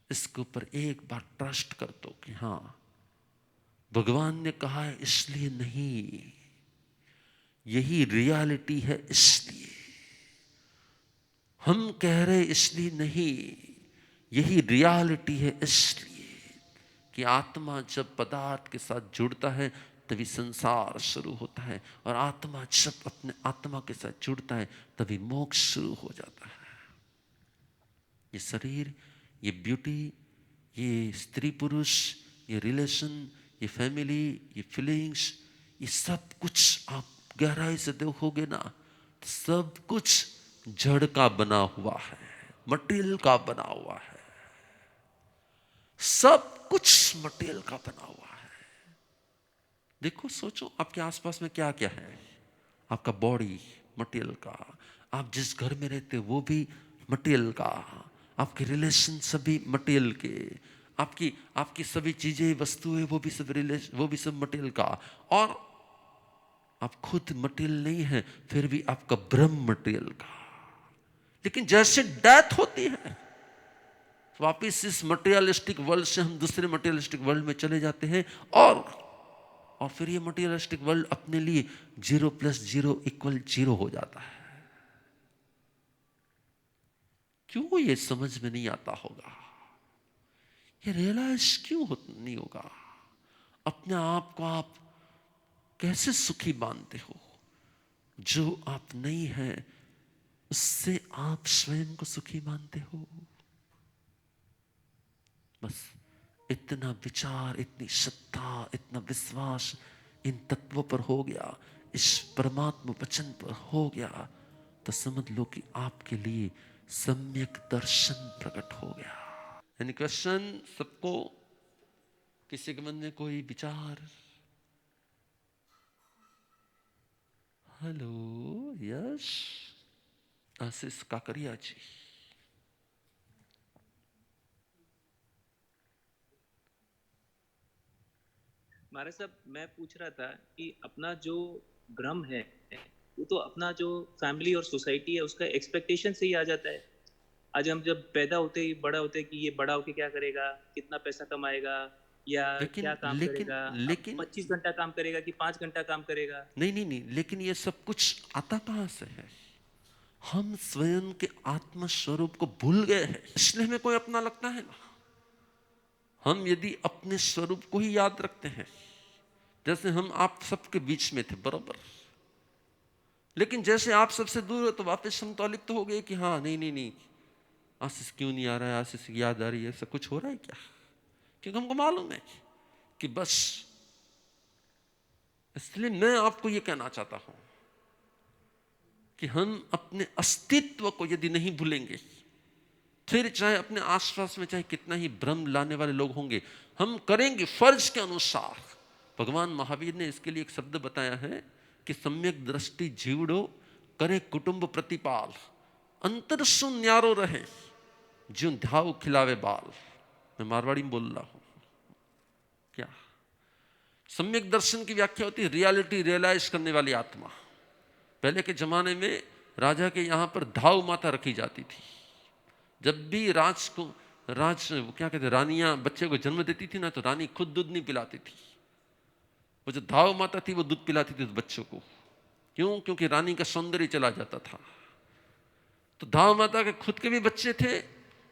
इसके ऊपर एक बार ट्रस्ट कर दो कि हाँ भगवान ने कहा है इसलिए नहीं, यही रियलिटी है इसलिए। हम कह रहे इसलिए नहीं, यही रियलिटी है इसलिए कि आत्मा जब पदार्थ के साथ जुड़ता है तभी संसार शुरू होता है, और आत्मा जब अपने आत्मा के साथ जुड़ता है तभी मोक्ष शुरू हो जाता है। ये शरीर, ये ब्यूटी, ये स्त्री पुरुष, ये रिलेशन, ये फैमिली, ये फीलिंग्स, ये सब कुछ आप गहराई से देखोगे ना, तो सब कुछ जड़ का बना हुआ है, मटेरियल का बना हुआ है। सब कुछ मटेरियल का बना हुआ है। देखो, सोचो आपके आसपास में क्या क्या है। आपका बॉडी मटेरियल का, आप जिस घर में रहते वो भी मटेरियल का, आपके रिलेशन सभी मटेरियल के, आपकी आपकी सभी चीजें वस्तुएं वो भी सब मटेरियल का, और आप खुद मटेरियल नहीं है फिर भी आपका ब्रह्म मटेरियल का। लेकिन जैसे डेथ होती है वापिस इस मटेरियलिस्टिक वर्ल्ड से हम दूसरे मटेरियलिस्टिक वर्ल्ड में चले जाते हैं, और फिर ये मटेरियलिस्टिक वर्ल्ड अपने लिए 0 + 0 = 0 हो जाता है। क्यों ये समझ में नहीं आता होगा? ये रियलाइज क्यों नहीं होगा? अपने आप को आप कैसे सुखी मानते हो? जो आप नहीं है उससे आप स्वयं को सुखी मानते हो। बस इतना विचार, इतनी श्रद्धा, इतना विश्वास इन तत्वों पर हो गया, इस परमात्मा वचन पर हो गया, तो समझ लो कि आपके लिए सम्यक दर्शन प्रकट हो गया। एनी क्वेश्चन सबको? किसी के मन में कोई विचार? हेलो, यस, आशीष काकरिया जी। महाराज साहब, मैं पूछ रहा था कि अपना जो भ्रम है वो तो अपना जो फैमिली और सोसाइटी है उसका एक्सपेक्टेशन से ही आ जाता है। आज हम जब पैदा होते ही बड़ा होते हैं कि ये बड़ा होके क्या करेगा, कितना पैसा कमाएगा, या लेकिन क्या काम लेकिन करेगा, अब लेकिन 25 घंटा काम करेगा कि 5 घंटा काम करेगा। नहीं नहीं नहीं, लेकिन ये सब कुछ आता कहां से है? हम स्वयं के आत्म स्वरूप को भूल गए हैं, इसलिए हमें कोई अपना लगता है ना। हम यदि अपने स्वरूप को ही याद रखते हैं, जैसे हम आप सबके बीच में थे बराबर, लेकिन जैसे आप सबसे दूर हो तो वापस संतुलित तो हो गए कि हाँ नहीं नहीं नहीं, आशीष क्यों नहीं आ रहा है, आशीष की याद आ रही है, ऐसा कुछ हो रहा है क्या? क्योंकि हमको मालूम है कि बस। इसलिए मैं आपको ये कहना चाहता हूं कि हम अपने अस्तित्व को यदि नहीं भूलेंगे, फिर चाहे अपने आसपास में चाहे कितना ही भ्रम लाने वाले लोग होंगे, हम करेंगे फर्ज के अनुसार। भगवान महावीर ने इसके लिए एक शब्द बताया है कि सम्यक दृष्टि जीवड़ो करे कुटुंब प्रतिपाल, अंतर सु न्यारो रहे ज्यों ध्याव खिलावे बाल। मैं मारवाड़ी में बोल रहा हूं। क्या सम्यक दर्शन की व्याख्या होती है? रियलिटी रियलाइज करने वाली आत्मा। पहले के जमाने में राजा के यहां पर धाव माता रखी जाती थी। जब भी क्या कहते, रानियां बच्चे को जन्म देती थी ना, तो रानी खुद दूध नहीं पिलाती थी। वो जो धाव माता थी वो दूध पिलाती थी उस बच्चों को। क्यों? क्योंकि रानी का सौंदर्य चला जाता था। तो धाव माता के खुद के भी बच्चे थे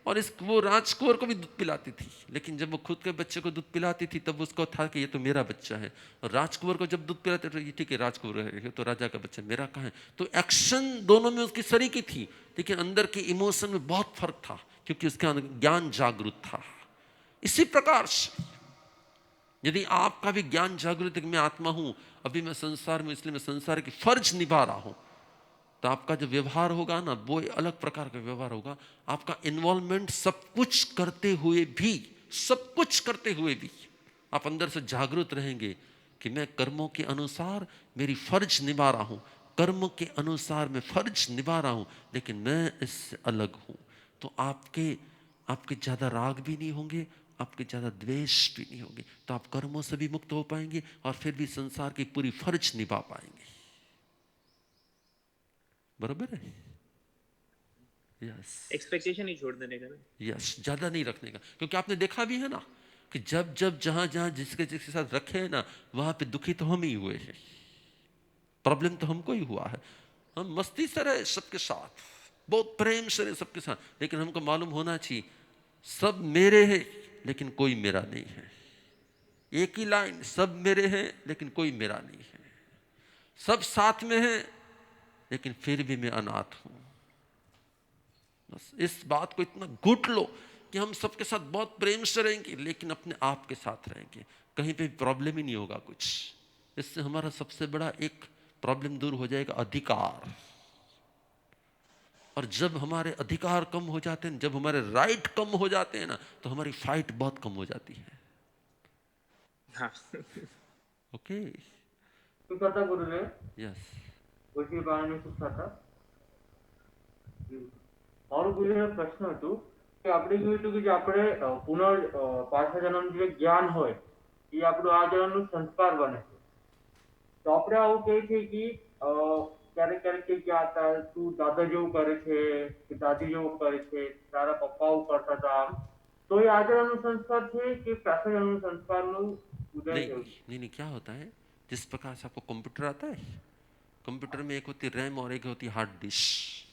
और वो राजकुंवर को भी दूध पिलाती थी। लेकिन जब वो खुद के बच्चे को दूध पिलाती थी तब उसको था कि ये तो मेरा बच्चा है, और राजकुंवर को जब दूध पिलाते तो ये ठीक है राजकुंवर है, ये तो राजा का बच्चा, मेरा कहाँ है? तो एक्शन दोनों में उसकी सरीकी थी, लेकिन अंदर के इमोशन में बहुत फर्क था, क्योंकि उसका ज्ञान जागृत था। इसी प्रकार से यदि आपका भी ज्ञान जागृत है कि मैं आत्मा हूं, अभी मैं संसार में, इसलिए मैं संसार की फर्ज निभा रहा हूं, तो आपका जो व्यवहार होगा ना वो अलग प्रकार का व्यवहार होगा। आपका इन्वॉल्वमेंट सब कुछ करते हुए भी आप अंदर से जागरूक रहेंगे कि मैं कर्मों के अनुसार मेरी फर्ज निभा रहा हूं, कर्म के अनुसार मैं फर्ज निभा रहा हूं, लेकिन मैं इससे अलग हूं। तो आपके ज्यादा राग भी नहीं होंगे, आपके ज्यादा द्वेष भी नहीं होंगे, तो आप कर्मों से भी मुक्त हो पाएंगे और फिर भी संसार की पूरी फर्ज निभा पाएंगे। बराबर है? यस। एक्सपेक्टेशन ही छोड़ देने का ना। यस, ज्यादा नहीं रखने का, क्योंकि आपने देखा भी है ना कि जब जब जहां जहां जिसके जिसके साथ रखे हैं ना, वहां पे दुखी तो हम ही हुए हैं, प्रॉब्लम तो हमको ही हुआ है। हम मस्ती से रहे सबके साथ, बहुत प्रेम से रहे सबके साथ, लेकिन हमको मालूम होना चाहिए सब मेरे हैं लेकिन कोई मेरा नहीं है। एक ही लाइन, सब मेरे हैं लेकिन कोई मेरा नहीं है। सब साथ में हैं लेकिन फिर भी मैं अनाथ हूं। बस इस बात को इतना घुट लो कि हम सबके साथ बहुत प्रेम से रहेंगे लेकिन अपने आप के साथ रहेंगे, कहीं पे प्रॉब्लम ही नहीं होगा कुछ। इससे हमारा सबसे बड़ा एक प्रॉब्लम दूर हो जाएगा, अधिकार। और जब हमारे अधिकार कम हो जाते हैं, जब हमारे राइट कम हो जाते हैं ना, तो हमारी फाइट बहुत कम हो जाती है। हाँ। ओके। सुखता गुरुदेव, यस। उसी बारे में सुखता મારું ગુરુને પ્રશ્ન હતું કે આપણે જોયું હતું કે જે આપણે પાછા જન્મ જે જ્ઞાન હોય એ આપણું આ જન્મનું સંસ્કાર બને છે. તો આપણે આવું કહે છે કે ક્યારેક ક્યારેક કે આ તું દાદા જેવું કરે છે કે દાદી જેવું કરે છે, તારા પપ્પા આવું કરતા હતા, તો એ આ જન્મનું સંસ્કાર છે કે પાછા જન્મનું સંસ્કારનું ઉદય नहीं થયું? नहीं नहीं, क्या होता है, जिस प्रकार से आपको कंप्यूटर आता है, कंप्यूटर में एक होती है रैम और एक होती है हार्ड डिस्क।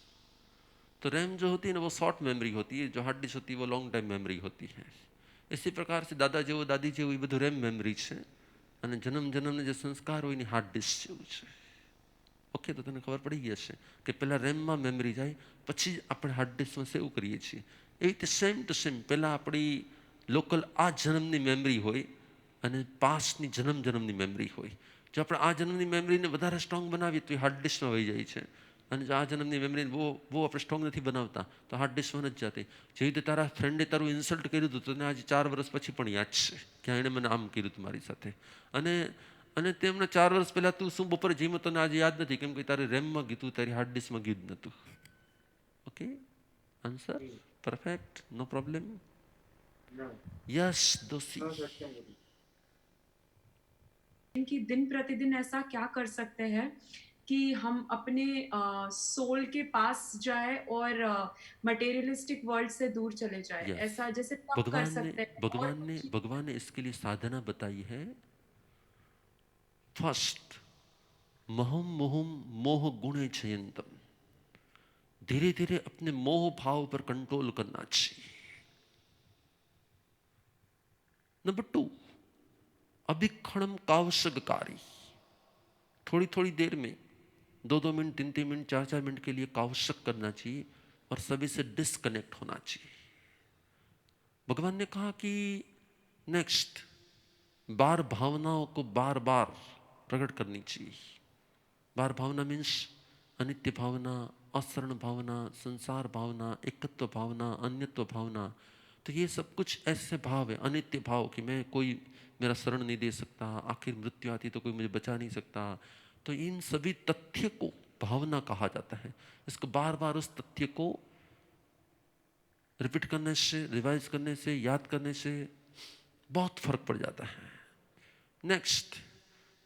तो रैम जो होती है ना वो शॉर्ट मेमोरी होती है, जो हार्ड डिस्क होती है वो लॉन्ग टाइम मेमोरी होती है। इसी प्रकार से दादा जेवो दादी जेवो ये બધું રેમ મેમરી છે, અને જન્મ જન્મને જે સંસ્કાર હોય એની હાર્ડ ડિસ્ક જેવું છે। ઓકે, તો તને ખબર પડી ગઈ હશે કે પહેલા રેમમાં મેમરી જાય, પછી આપણે હાર્ડ ડિસ્કમાં સેવ કરીએ છીએ। એવી રીતે સેમ ટુ સેમ પહેલા આપણી લોકલ આ જન્મની મેમરી હોય અને પાસ્ટની જન્મની મેમરી હોય। જો આપણે આ જન્મની મેમરીને વધારે સ્ટ્રોંગ બનાવીએ તો એ હાર્ડ ડિસ્કમાં વહી જાય છે, અને જો આ જન્મની મેમરીને બહુ આપણે સ્ટ્રોંગ નથી બનાવતા તો હાર્ડ ડિસ્કમાં નથી જાતી। જેવી રીતે તારા ફ્રેન્ડે તારું ઇન્સલ્ટ કર્યું હતું, તને આજે 4 વર્ષ પછી પણ યાદ છે કે એણે મને આમ કર્યું હતું મારી સાથે, અને તેમણે 4 વર્ષ પહેલા તું શું બપોરે જમ્યો તને આજે યાદ નથી, કેમ કે તારી રેમમાં ગયું, તારી હાર્ડ ડિસ્કમાં ગયું જ નહોતું। ઓકે, આન્સર પરફેક્ટ, નો પ્રોબ્લેમ। યસ દોશી। कि दिन प्रतिदिन ऐसा क्या कर सकते हैं कि हम अपने सोल के पास जाए और मटेरियलिस्टिक वर्ल्ड से दूर चले जाए, Yes. ऐसा जैसे कब कर सकते हैं? भगवान ने इसके लिए साधना बताई है। फर्स्ट, महम मोहम मोह गुणे क्षयंतम, धीरे धीरे अपने मोह भाव पर कंट्रोल करना चाहिए। नंबर 2, अभिक्षणम कावसगकारी, थोड़ी थोड़ी देर में 2-2 मिनट, 3-3 मिनट, 4-4 मिनट के लिए कावशक करना चाहिए और सभी से डिस्कनेक्ट होना चाहिए। भगवान ने कहा कि नेक्स्ट, बार भावनाओं को बार बार प्रकट करनी चाहिए। बार भावना मीन्स अनित्य भावना, असरण भावना, संसार भावना, एकत्व भावना, अन्यत्व भावना। तो ये सब कुछ ऐसे भाव है, अनित्य भाव कि मैं, कोई मेरा शरण नहीं दे सकता, आखिर मृत्यु आती तो कोई मुझे बचा नहीं सकता। तो इन सभी तथ्य को भावना कहा जाता है। इसको बार बार उस तथ्य को रिपीट करने से, रिवाइज करने से, याद करने से बहुत फर्क पड़ जाता है। नेक्स्ट,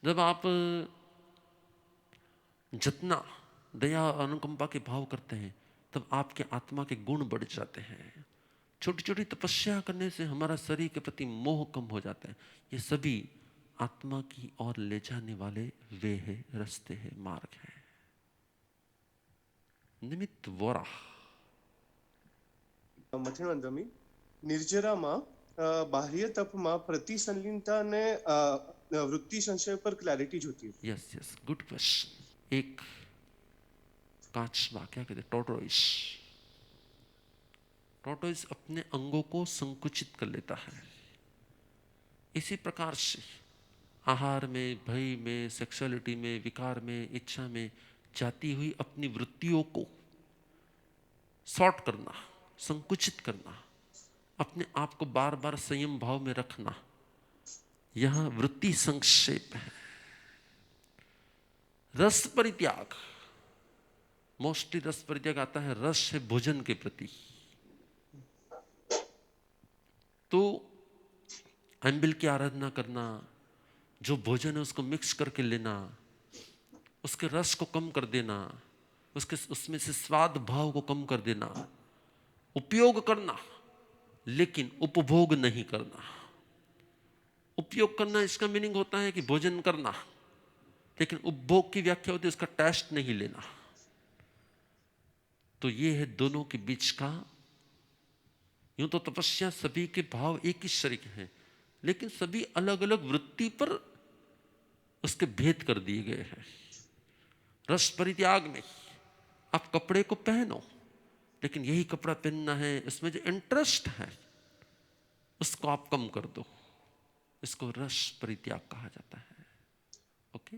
जब आप जितना दया और अनुकंपा के भाव करते हैं तब आपके आत्मा के गुण बढ़ जाते हैं। छोटी छोटी तपस्या करने से हमारा शरीर के प्रति मोह कम हो जाता है। ये सभी आत्मा की ओर ले जाने वाले वे है, रास्ते है, मार्ग है। निमित्त वोरा મથિણવંદમી નિર્જરામાં બાહ્ય તપમાં પ્રતિસંલિનતા અને વૃત્તિ સંશય પર ક્લેરિટી જોતી હતી। Yes yes, good question. एक कांचवा, क्या कहते, टोटोइस। टोटोइस अपने अंगों को संकुचित कर लेता है। इसी प्रकार से आहार में, भय में, सेक्सुअलिटी में, विकार में, इच्छा में जाती हुई अपनी वृत्तियों को सॉर्ट करना, संकुचित करना, अपने आप को बार बार संयम भाव में रखना, यह वृत्ति संक्षेप है। रस परित्याग, मोस्टली रस परित्याग आता है, रस है भोजन के प्रति। तो एम्बिल की आराधना करना, जो भोजन है उसको मिक्स करके लेना, उसके रस को कम कर देना, उसमें से स्वाद भाव को कम कर देना, उपयोग करना लेकिन उपभोग नहीं करना। उपयोग करना, इसका मीनिंग होता है कि भोजन करना, लेकिन उपभोग की व्याख्या होती है उसका टेस्ट नहीं लेना। तो ये है दोनों के बीच का। यूं तो तपस्या सभी के भाव एक ही शरीर के हैं, लेकिन सभी अलग अलग वृत्ति पर उसके भेद कर दिए गए हैं। रस परित्याग में आप कपड़े को पहनो, लेकिन यही कपड़ा पहनना है, इसमें जो इंटरेस्ट है उसको आप कम कर दो। इसको रस परित्याग कहा जाता है। ओके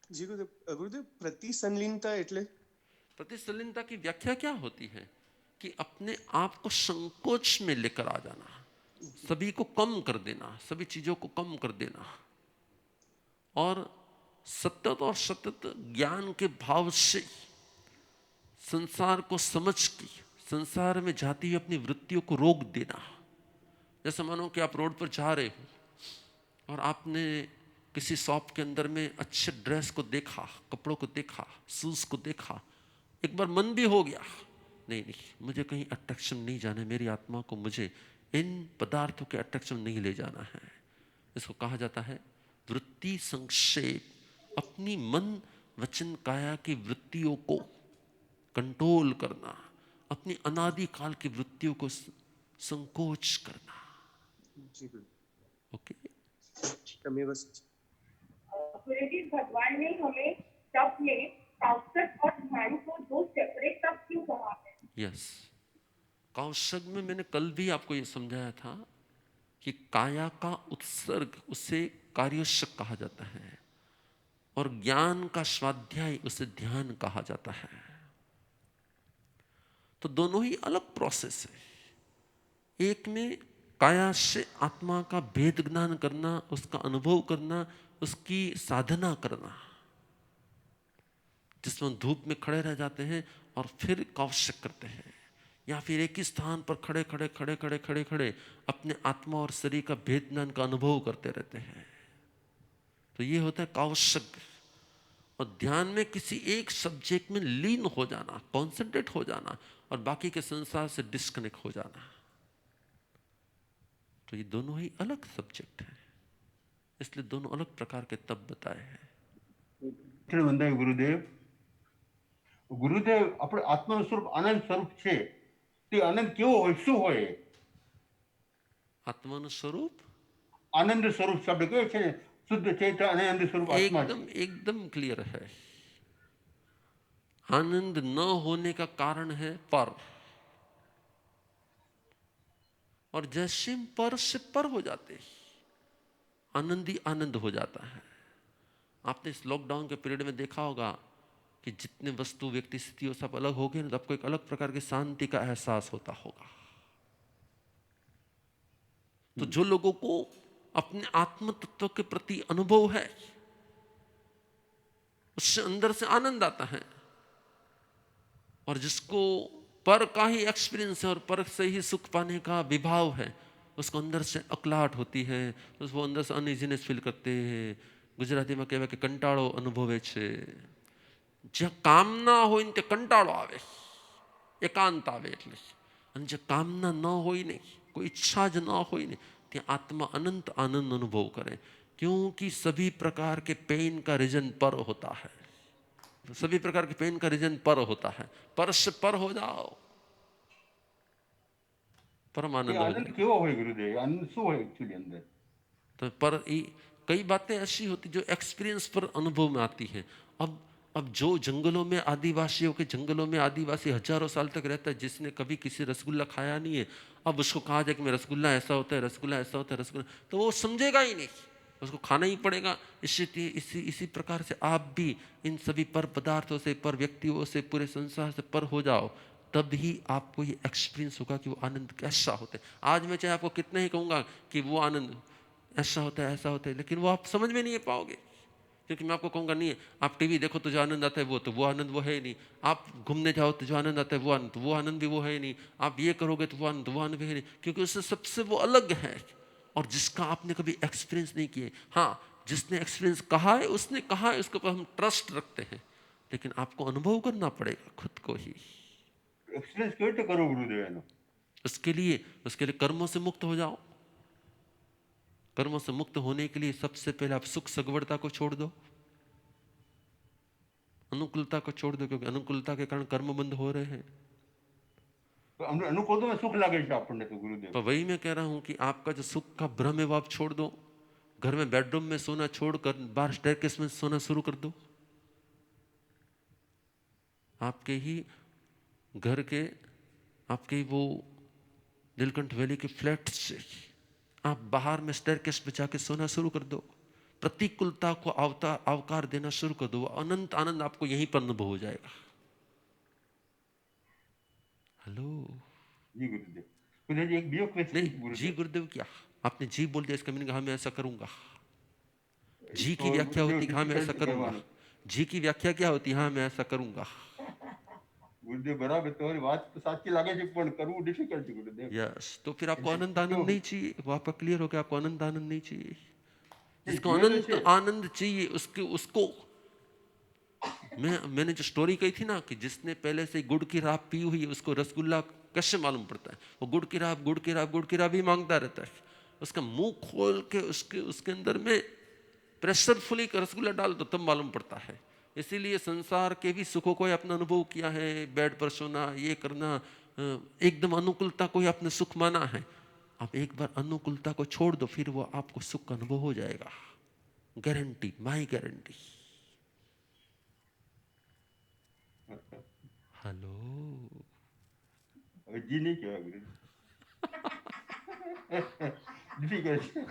જી ગુરુદેવ પ્રતિસંલિનતા એટલે प्रतिसलिनता की व्याख्या क्या होती है कि अपने आप को संकोच में लेकर आ जाना, सभी को कम कर देना, सभी चीजों को कम कर देना, और सतत और सतत ज्ञान के भाव से संसार को समझ के संसार में जाती हुई अपनी वृत्तियों को रोक देना। जैसे मानो कि आप रोड पर जा रहे हो और आपने किसी शॉप के अंदर में अच्छे ड्रेस को देखा, कपड़ों को देखा, शूज को देखा, एक बार मन भी हो गया, नहीं नहीं मुझे कहीं अट्रैक्शन नहीं जाना है, मेरी आत्मा को मुझे इन पदार्थों के अट्रैक्शन नहीं ले जाना है। इसको कहा जाता है वृत्ति संक्षेप। अपनी मन वचन काया की वृत्तियों को कंट्रोल करना, अपनी अनादि काल की वृत्तियों को संकोच करना। જી ગુરુ ओके તમે બસ गुरुजी, भगवान ने हमें तप में सात्विक और ध्यान को दो सेपरेट तप क्यों कहा है? यस, कौशग में मैंने कल भी आपको ये समझाया था कि काया का उत्सर्ग उसे कार्योशक कहा जाता है और ज्ञान का स्वाध्याय उसे ध्यान कहा जाता है। तो दोनों ही अलग प्रोसेस है। एक में काया से आत्मा का भेद ज्ञान करना, उसका अनुभव करना, उसकी साधना करना, जिसमें धूप में खड़े रह जाते हैं और फिर कौशक करते हैं, या फिर एक ही स्थान पर खड़े खड़े खड़े खड़े खड़े खड़े अपने आत्मा और शरीर का भेद ज्ञान का अनुभव करते रहते हैं। तो ये होता है कौशक। और ध्यान में किसी एक सब्जेक्ट में लीन हो जाना, कॉन्सेंट्रेट हो जाना और बाकी के संसार से डिस्कनेक्ट हो जाना। तो ये दोनों ही अलग सब्जेक्ट है, इसलिए दोनों अलग प्रकार के तप बताए हैं। वंदे गुरुदेव। ગુરુદેવ આપણે આત્માનું સ્વરૂપ આનંદ સ્વરૂપ છે, તે આનંદ કેવો હોય, શું હોય? आत्माનું स्वरूप આનંદ સ્વરૂપ શબ્દ કયો છે ને, શુદ્ધ ચૈતન્ય આનંદ સ્વરૂપ આત્મા છે। एकदम एकदम क्लियर है। आनंद न होने का कारण है पर, और जैसे हम पर से पर हो जाते हैं, आनंद ही आनंद हो जाता है। आपने इस लॉकडाउन के पीरियड में देखा होगा कि जितने वस्तु व्यक्ति स्थितियों सब अलग हो गए ना, तो आपको एक अलग प्रकार की शांति का एहसास होता होगा। तो जो लोगों को अपने आत्म तत्व के प्रति अनुभव है, उससे अंदर से आनंद आता है, और जिसको पर का ही एक्सपीरियंस है और पर से ही सुख पाने का विभाव है, उसको अंदर से अकलाहट होती है, उसको अंदर से अनइजीनेस फील करते हैं। गुजरातीમાં કહેવાય કે કંટાળો અનુભવે છે। જ્યાં કામના હોય ને તે કંટાળો આવે, એકાંત આવે એટલે। અને જે કામના ન હોય ને, કોઈ ઈચ્છા જ ન હોય ને, ત્યાં આત્મા અનંત આનંદ અનુભવ કરે। क्योंकि सभी प्रकार के पेन का रीजन पर होता है, सभी प्रकार के पेन का रीजन पर होता है। पर से पर हो जाओ, परम आनंद हो आनंद जाएगा। કેવો હોય ગુરુદેવ? આનંદ શું હોય એકચ્યુઅલી અંદર? तो पर कई बातें ऐसी होती जो एक्सपीरियंस पर अनुभव में आती है। अब जो जंगलों में आदिवासियों के जंगलों में आदिवासी हजारों साल तक रहता है, जिसने कभी किसी रसगुल्ला खाया नहीं है, अब उसको कहा जाए कि मैं रसगुल्ला ऐसा होता है, रसगुल्ला ऐसा होता है, रसगुल्ला, तो वो समझेगा ही नहीं, उसको खाना ही पड़ेगा। इसी प्रकार से आप भी इन सभी पर पदार्थों से, पर व्यक्तियों से, पूरे संसार से पर हो जाओ, तब ही आपको ये एक्सपीरियंस होगा कि वो आनंद कैसा होता है। आज मैं चाहे आपको कितना ही कहूँगा कि वो आनंद ऐसा होता है, ऐसा होता है, लेकिन वो आप समझ में नहीं पाओगे, क्योंकि मैं आपको कहूँगा नहीं है। आप टीवी देखो तो जो आनंद आता है वो आनंद वो है ही नहीं। आप घूमने जाओ तो जो आनंद आता है वो आनंद भी वो है ही नहीं। आप ये करोगे तो वो आनंद भी है नहीं, क्योंकि उससे सबसे वो अलग है, और जिसका आपने कभी एक्सपीरियंस नहीं किया। हाँ, जिसने एक्सपीरियंस कहा है उसने कहा है, उसके ऊपर हम ट्रस्ट रखते हैं, लेकिन आपको अनुभव करना पड़ेगा खुद को ही। એક્સપિરિયન્સ કેવી રીતે કરવો ગુરુદેવ એનો? उसके लिए कर्मों से मुक्त हो जाओ। कर्मों से मुक्त होने के लिए सबसे पहले आप सुख सगवड़ता को छोड़ दो, अनुकूलता को छोड़ दो, क्योंकि अनुकूलता के कारण कर्म बंद हो रहे हैं। તો અમને અનુકૂળતામાં સુખ લાગે છે આપણને તો ગુરુદેવ। तो वही मैं कह रहा हूं कि आपका जो सुख का भ्रम है वो आप छोड़ दो। घर में बेडरूम में सोना छोड़कर बाहर स्टेयरकेस में सोना शुरू कर दो। आपके ही घर के, आपके वो नीलकंठ वैली के फ्लैट से आप बाहर में स्टेयरकेस पे जाके सोना शुरू कर दो। प्रतिकूलता को अवकार देना शुरू कर दो। अनंत आनंद आपको यहीं पर अनुभव हो जाएगा। हेलो જી ગુરુદેવ। ગુરુદેવ એક બીજો ક્વેશ્ચન नहीं, जी ગુરુદેવ। गुरुदेव क्या? आपने जी बोल दिया, इसका मीनिंग हाँ मैं ऐसा करूंगा। जी की તો व्याख्या ગુરુદેવ होती हाँ मैं ऐसा difficult करूंगा। કહેવાનું। जी की व्याख्या क्या होती? हाँ मैं ऐसा करूंगा। ગુરુદેવ બરાબર, તમારી વાત તો સાચી લાગે છે પણ કરવું ડિફિકલ્ટ છે ગુરુદેવ। यस, तो फिर आपको એટલે आनंद કેવું आनंद नहीं चाहिए। वो आपका क्लियर हो गया, आपको आनंद आनंद नहीं चाहिए। जिसको જોઈએ તો अनंत છે। आनंद चाहिए उसको मैंने जो स्टोरी कही थी ना, कि जिसने पहले से गुड़ की राब पी हुई है उसको रसगुल्ला कैसे मालूम पड़ता है? वो गुड़ की राब ही मांगता रहता है। उसका मुंह खोल के उसके अंदर में प्रेशरफुली रसगुल्ला डाल दो तब मालूम पड़ता है। इसीलिए संसार के भी सुखों को आपने अनुभव किया है, बेड पर सोना, ये करना, एकदम अनुकूलता को ही आपने सुख माना है। आप एक बार अनुकूलता को छोड़ दो, फिर वो आपको सुख का अनुभव हो जाएगा। Guarantee, my guarantee. हेलो, હવે જી નહીં કહેવાય ગુરુદેવ, ડિફિકલ્ટ છે।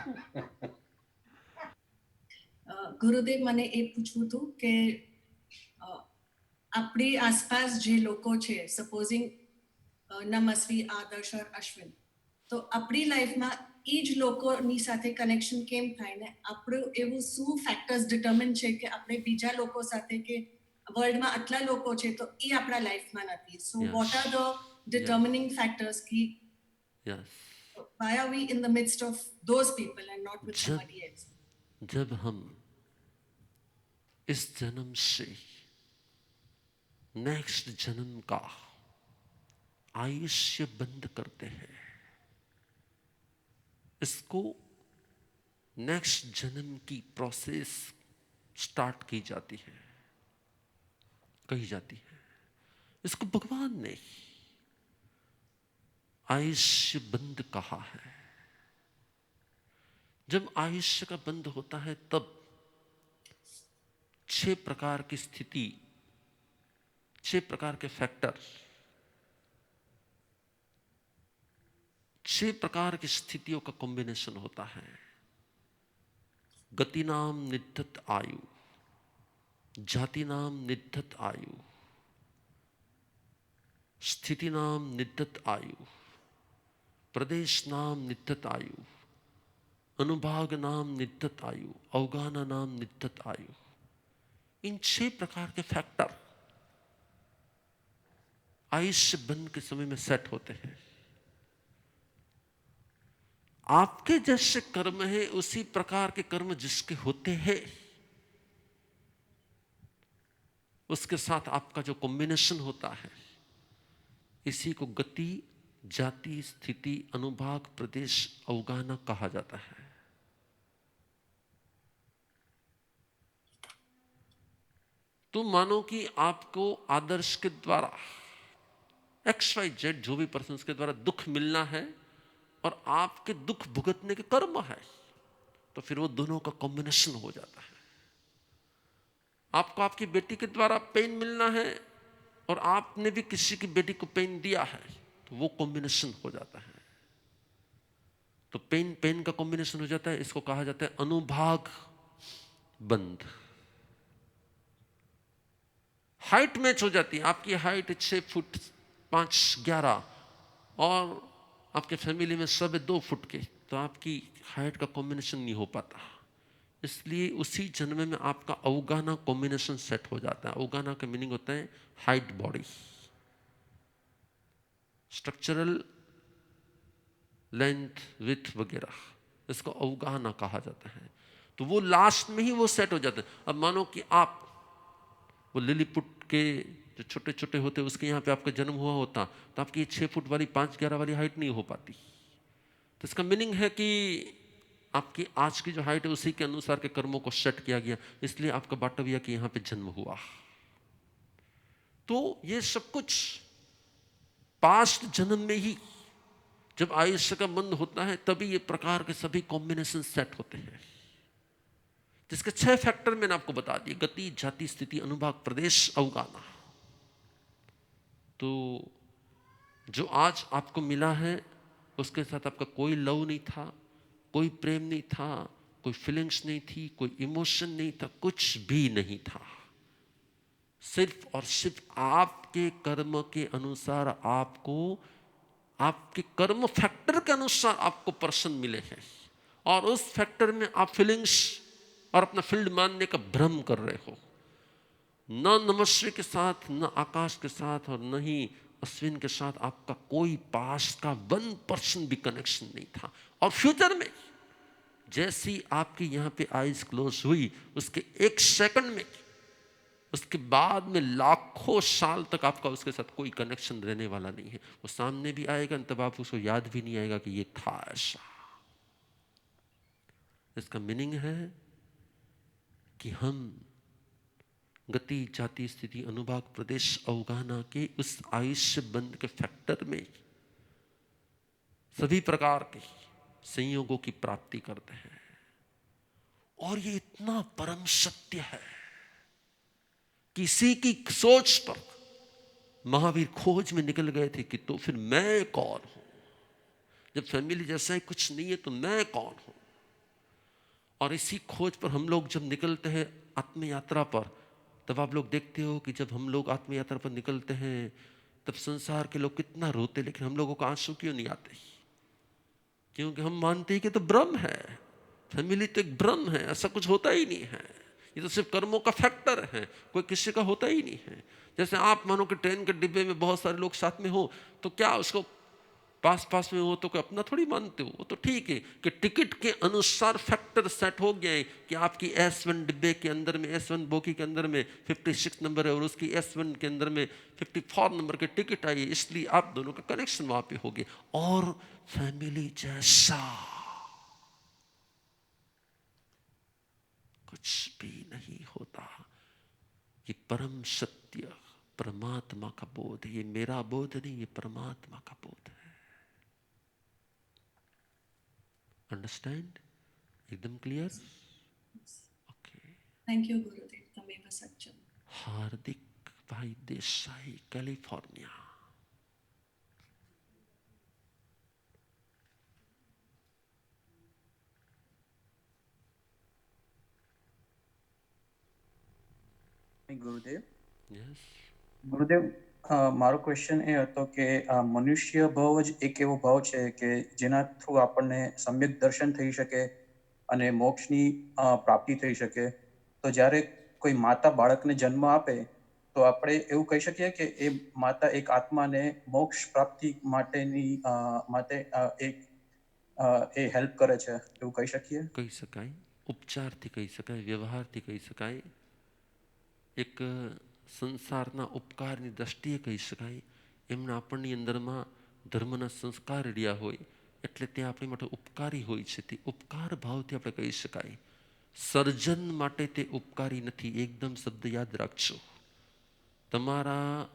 ગુરુદેવ મને એ પૂછવું હતું કે આપણી આસપાસ જે લોકો છે, સપોઝિંગ નમસ્વી, આદર્શ or અશ્વિન, તો આપણી લાઈફમાં એ જ લોકોની સાથે કનેક્શન કેમ થાય ને આપણું એવું શું ફેક્ટર્સ ડિટર્મિન છે કે આપણે બીજા લોકો સાથે કે વર્લ્ડમાં આટલા લોકો છે તો એ આપણા લાઈફમાં નથી. સો Yes. What are the determining factors ki yes, why are we in the midst of those people and not with जब somebody else? जब हम इस जन्म से नेक्स्ट जन्म का आयुष्य बंद करते हैं, इसको नेक्स्ट जन्म की प्रोसेस स्टार्ट की जाती है, कही जाती है। इसको भगवान ने आयुष्य बंद कहा है। जब आयुष्य का बंद होता है तब 6 प्रकार की स्थिति 6 प्रकार के फैक्टर, 6 प्रकार की स्थितियों का कॉम्बिनेशन होता है। गति नाम निद्धत आयु, जाति नाम निद्धत आयु, स्थिति नाम निद्धत आयु, प्रदेश नाम निद्धत आयु, अनुभाग नाम निद्धत आयु, अवगाना नाम निद्धत आयु। इन 6 प्रकार के फैक्टर आयुष्य बंध के समय में सेट होते हैं। आपके जैसे कर्म है उसी प्रकार के कर्म जिसके होते हैं, उसके साथ आपका जो कॉम्बिनेशन होता है, इसी को गति, जाति, स्थिति, अनुभाग, प्रदेश, अवगाना कहा जाता है। तो मानो कि आपको आदर्श के द्वारा XYZ जो भी पर्सन के द्वारा दुख मिलना है और आपके दुख भुगतने के कर्म है, तो फिर वो दोनों का कॉम्बिनेशन हो जाता है। आपको आपकी बेटी के द्वारा पेन मिलना है और आपने भी किसी की बेटी को पेन दिया है, तो वो कॉम्बिनेशन हो जाता है। तो पेन पेन का कॉम्बिनेशन हो जाता है, इसको कहा जाता है अनुभाग बंध। हाइट मैच हो जाती है, आपकी हाइट 6 फुट 5'11" और आपके फैमिली में सब 2 फुट के, तो आपकी हाइट का कॉम्बिनेशन नहीं हो पाता। इसलिए उसी जन्म में आपका अवगाना कॉम्बिनेशन सेट हो जाता है। अवगाना का मीनिंग होता है height, body, structural length, width वगैरह, इसको अवगाना कहा जाता है। तो वो लास्ट में ही वो सेट हो जाता है। अब मानो कि आप वो लिलीपुट के जो छोटे छोटे होते उसके यहाँ पे आपका जन्म हुआ होता, तो आपकी 6 फुट वाली 5'11" वाली हाइट नहीं हो पाती। तो इसका मीनिंग है कि आपकी आज की जो हाइट है उसी के अनुसार के कर्मों को सेट किया गया, इसलिए आपका बाटविया के यहाँ पे जन्म हुआ। तो ये सब कुछ पास्ट जन्म में ही जब आयुष्य का बंध होता है तभी ये प्रकार के सभी कॉम्बिनेशन सेट होते हैं, जिसके 6 फैक्टर मैंने आपको बता दिए: गति, जाति, स्थिति, अनुभाग, प्रदेश, अवगाना। तो जो आज आपको मिला है उसके साथ आपका कोई लव नहीं था, कोई प्रेम नहीं था, कोई फीलिंग्स नहीं थी, कोई इमोशन नहीं था, कुछ भी नहीं था। सिर्फ और सिर्फ आपके कर्म के अनुसार आपको, आपके कर्म फैक्टर के अनुसार आपको पर्सन मिले हैं, और उस फैक्टर में आप फीलिंग्स और अपना फील्ड मानने का भ्रम कर रहे हो। न नमस्वी के साथ, न आकाश के साथ, और न ही अश्विन के साथ आपका कोई पास का 1% भी कनेक्शन नहीं था। और फ्यूचर में जैसी आपकी यहाँ पे आईज क्लोज हुई, उसके 1 सेकंड में, उसके बाद में लाखों साल तक आपका उसके साथ कोई कनेक्शन रहने वाला नहीं है। वो सामने भी आएगा तब आप उसको याद भी नहीं आएगा कि ये था ऐसा। इसका मीनिंग है कि हम गति, जाति, स्थिति, अनुभाग, प्रदेश, अवगाना के उस आयुष्य बंध के फैक्टर में सभी प्रकार के संयोगों की प्राप्ति करते हैं। और ये इतना परम सत्य है, किसी की सोच पर महावीर खोज में निकल गए थे कि तो फिर मैं कौन हूं? जब फैमिली जैसा ही कुछ नहीं है तो मैं कौन हूं? और इसी खोज पर हम लोग जब निकलते हैं आत्मयात्रा पर, तब आप लोग देखते हो कि जब हम लोग आत्मयात्रा पर निकलते हैं तब संसार के लोग कितना रोते, लेकिन हम लोगों को आंसू क्यों नहीं आते? क्योंकि हम मानते हैं कि तो ब्रह्म है, फैमिली तो एक ब्रह्म है, ऐसा कुछ होता ही नहीं है, ये तो सिर्फ कर्मों का फैक्टर है, कोई किसी का होता ही नहीं है। जैसे आप मानो कि ट्रेन के डिब्बे में बहुत सारे लोग साथ में हो, तो क्या उसको पास में हो तो कोई अपना थोड़ी मानते हो? वो तो ठीक है कि टिकट के अनुसार फैक्टर सेट हो गया है कि आपकी S1 डिब्बे के अंदर में, S1 बोगी के अंदर में 56 नंबर है और उसकी S1 के अंदर में 54 नंबर की टिकट आई है, इसलिए आप दोनों का कनेक्शन वहां पे हो गया। और फैमिली जैसा कुछ भी नहीं होता। ये परम सत्य परमात्मा का बोध है, ये मेरा बोध नहीं, ये परमात्मा का बोध है। अंडरस्टैंड? एकदम क्लियर? ओके। थैंक यू गुरुदेव, तमेव सत्यम। हार्दिक भाई भाई देसाई, कैलिफोर्निया। ગુરુદેવ यस ગુરુદેવ મારો ક્વેશ્ચન એ હતો કે મનુષ્ય ભાવ જ એક એવો ભાવ છે કે જેના થ્રુ આપણને સમ્યક દર્શન થઈ શકે અને મોક્ષની પ્રાપ્તિ થઈ શકે. તો જ્યારે કોઈ માતા બાળકને જન્મ આપે તો આપણે એવું કહી શકીએ કે એ માતા એક આત્માને મોક્ષ પ્રાપ્તિ માટે એક એ હેલ્પ કરે છે, એવું કહી શકીએ? કહી શકાય, ઉપચારથી કહી શકાય, વ્યવહારથી કહી શકાય, એક સંસારના ઉપકારની દ્રષ્ટિએ કહી શકાય. એમના આપણની અંદરમાં ધર્મના સંસ્કાર રહ્યા હોય એટલે તે આપણી માટે ઉપકારી હોય છે. તે ઉપકાર ભાવથી આપણે કહી શકાય. સર્જન માટે તે ઉપકારી નથી. એકદમ શબ્દ યાદ રાખજો. તમારા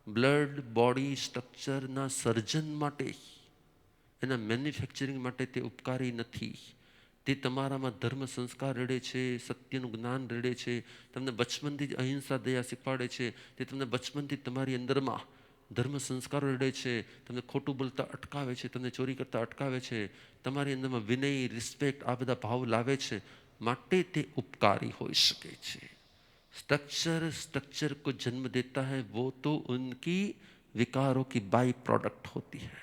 બ્લડ બોડી સ્ટ્રક્ચરના સર્જન માટે, એના મેન્યુફેક્ચરિંગ માટે તે ઉપકારી નથી. તે તમારામાં ધર્મ સંસ્કાર રેડે છે, સત્યનું જ્ઞાન રેડે છે, તમને બચપનથી જ અહિંસા દયા શીખવાડે છે. તે તમને બચપનથી તમારી અંદરમાં ધર્મ સંસ્કારો રેડે છે, તમને ખોટું બોલતા અટકાવે છે, તમને ચોરી કરતા અટકાવે છે, તમારી અંદરમાં વિનય, રિસ્પેક્ટ આ બધા ભાવ લાવે છે. માટે તે ઉપકારી હોઈ શકે છે. स्ट्रक्चर को जन्म देता है वो तो उनकी विकारों की बाई प्रोडक्ट होती है.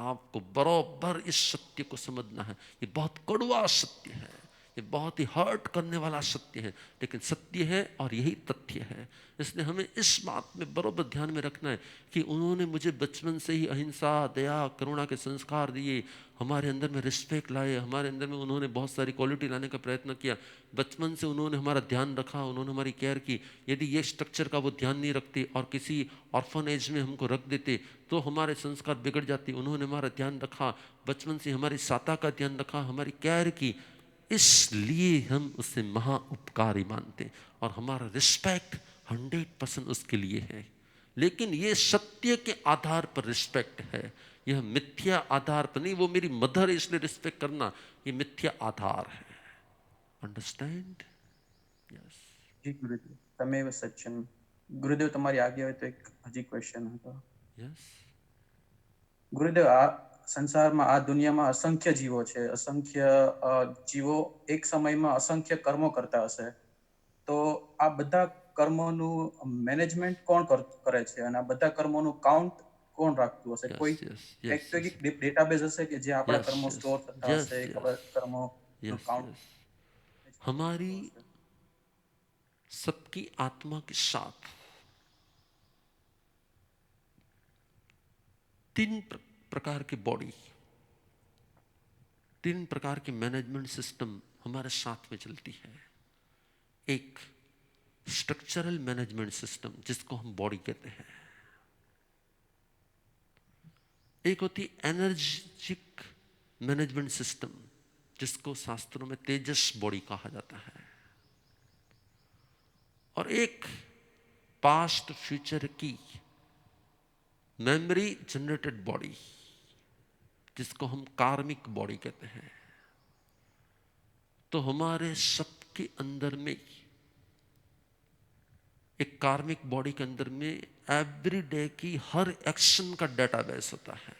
आपको बराबर इस सत्य को समझना है. ये बहुत कड़वा सत्य है, ये बहुत ही हर्ट करने वाला सत्य है, लेकिन सत्य है और यही तथ्य है. इसलिए हमें इस बात में बराबर ध्यान में रखना है कि उन्होंने मुझे बचपन से ही अहिंसा, दया, करुणा के संस्कार दिए, हमारे अंदर में रिस्पेक्ट लाए, हमारे अंदर में उन्होंने बहुत सारी क्वालिटी लाने का प्रयत्न किया. बचपन से उन्होंने हमारा ध्यान रखा, उन्होंने हमारी केयर की. यदि ये स्ट्रक्चर का वो ध्यान नहीं रखते और किसी ऑर्फनेज में हमको रख देते तो हमारे संस्कार बिगड़ जाते. उन्होंने हमारा ध्यान रखा, बचपन से हमारी साता का ध्यान रखा, हमारी केयर की. इसलिए हम उसे महा उपकारी मानते और हमारा रिस्पेक्ट 100% उसके लिए है. लेकिन ये सत्य के आधार पर रिस्पेक्ट है, यह मिथ्या आधार पर नहीं. वो मेरी मदर है इसलिए रिस्पेक्ट करना, ये मिथ्या आधार है. अंडरस्टैंड? यस. જી ગુરુદેવ, તમેવ સચ્ચન. ગુરુદેવ તમારી આજ્ઞા હોય તો એક હજી ક્વેશ્ચન હતો. यस. ગુરુદેવ, આ સંસારમાં, આ દુનિયામાં અસંખ્ય જીવો છે. અસંખ્ય જીવો એક સમયમાં અસંખ્ય કર્મો કરતા હશે. તો આ બધા કર્મોનું મેનેજમેન્ટ કોણ કરે છે અને આ બધા કર્મોનું કાઉન્ટ કોણ રાખતું હશે? કોઈ એક તો એક ડેટાબેઝ હશે કે જે આપણા કર્મો સ્ટોર થતા હશે, કર્મો કાઉન્ટ. हमारी सबकी आत्मा के साथ 3 प्रकार की बॉडी, 3 प्रकार की मैनेजमेंट सिस्टम हमारे साथ में चलती है. एक स्ट्रक्चरल मैनेजमेंट सिस्टम जिसको हम बॉडी कहते हैं. एक होती एनर्जिक मैनेजमेंट सिस्टम जिसको शास्त्रों में तेजस बॉडी कहा जाता है. और एक पास्ट फ्यूचर की मेमोरी जनरेटेड बॉडी जिसको हम कार्मिक बॉडी कहते हैं. तो हमारे सबके अंदर में एक कार्मिक बॉडी के अंदर में एवरी डे की हर एक्शन का डेटाबेस होता है.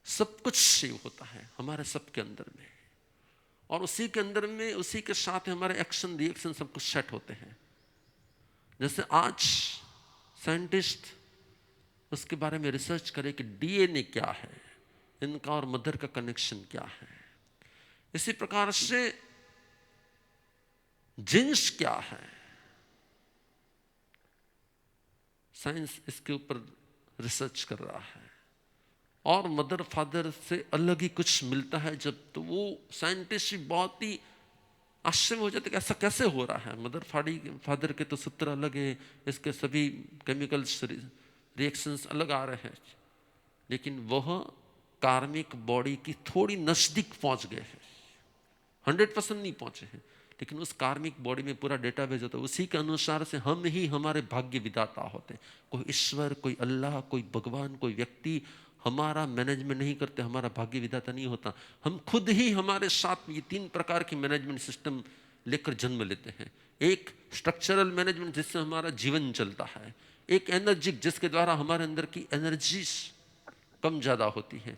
सब कुछ सेव होता है हमारे सबके अंदर में, और उसी के अंदर में, उसी के साथ हमारे एक्शन रिएक्शन सब कुछ सेट होते हैं. जैसे आज साइंटिस्ट उसके बारे में रिसर्च करे कि डीएनए क्या है, इनका और मदर का कनेक्शन क्या है. इसी प्रकार से जीन्स क्या है, साइंस इसके ऊपर रिसर्च कर रहा है. और मदर फादर से अलग ही कुछ मिलता है जब, तो वो साइंटिस्ट बहुत ही आश्चर्य हो जाते कि ऐसा कैसे हो रहा है. मदर फादर के तो सूत्र अलग है, इसके सभी केमिकल्स रिएक्शंस अलग आ रहे हैं, लेकिन वह कार्मिक बॉडी की थोड़ी नजदीक पहुंच गए हैं. 100% नहीं पहुंचे हैं, लेकिन उस कार्मिक बॉडी में पूरा डेटाबेस होता है. उसी के अनुसार से हम ही हमारे भाग्य विधाता होते हैं. कोई ईश्वर, कोई अल्लाह, कोई भगवान, कोई व्यक्ति हमारा मैनेजमेंट नहीं करते, हमारा भाग्य विधाता नहीं होता. हम खुद ही हमारे साथ ये 3 प्रकार की मैनेजमेंट सिस्टम लेकर जन्म लेते हैं. एक स्ट्रक्चरल मैनेजमेंट जिससे हमारा जीवन चलता है, एक एनर्जिक जिसके द्वारा हमारे अंदर की एनर्जी कम ज़्यादा होती है,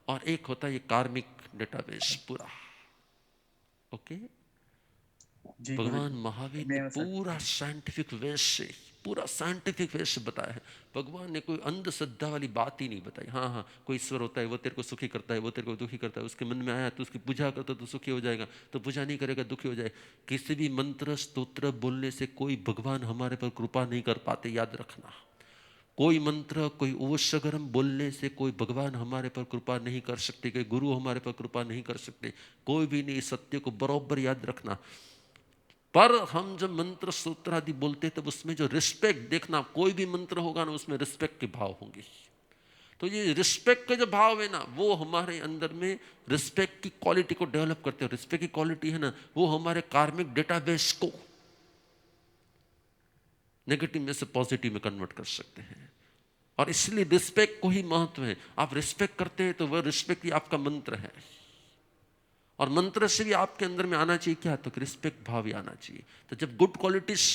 और एक होता है ये कार्मिक डेटाबेस पूरा। ओके, जी भगवान गुरुदेव, महावीर ने मैं पूरा साइंटिफिक वे से, पूरा साइंटिफिक वे से बताया है। भगवान ने कोई अंधश्रद्धा वाली बात ही नहीं बताई। हाँ हाँ, कोई ईश्वर होता है, वो तेरे को सुखी करता है, वो तेरे को दुखी करता है, उसके मन में आया तो उसकी पूजा करता तो सुखी हो जाएगा, तो पूजा नहीं करेगा दुखी हो जाए। किसी भी मंत्र स्तोत्र बोलने से कोई भगवान हमारे पर कृपा नहीं कर पाते, याद रखना। कोई मंत्र, कोई ओशगरम बोलने से कोई भगवान हमारे पर कृपा नहीं कर सकते, कोई गुरु हमारे पर कृपा नहीं कर सकते, कोई भी नहीं। सत्य को बराबर याद रखना। पर हम जब मंत्र सूत्र आदि बोलते हैं तब उसमें जो रिस्पेक्ट देखना, कोई भी मंत्र होगा ना उसमें रिस्पेक्ट के भाव होंगे। तो ये रिस्पेक्ट के जो भाव है ना, वो हमारे अंदर में रिस्पेक्ट की क्वालिटी को डेवलप करते हैं। रिस्पेक्ट की क्वालिटी है ना, वो हमारे कार्मिक डेटाबेस को नेगेटिव में से पॉजिटिव में कन्वर्ट कर सकते हैं। और इसलिए रिस्पेक्ट को ही महत्व है। आप रिस्पेक्ट करते हैं तो वह रिस्पेक्ट ही आपका मंत्र है, और मंत्र से भी आपके अंदर में आना चाहिए क्या, तो रिस्पेक्ट भाव ही आना चाहिए। तो जब गुड क्वालिटीज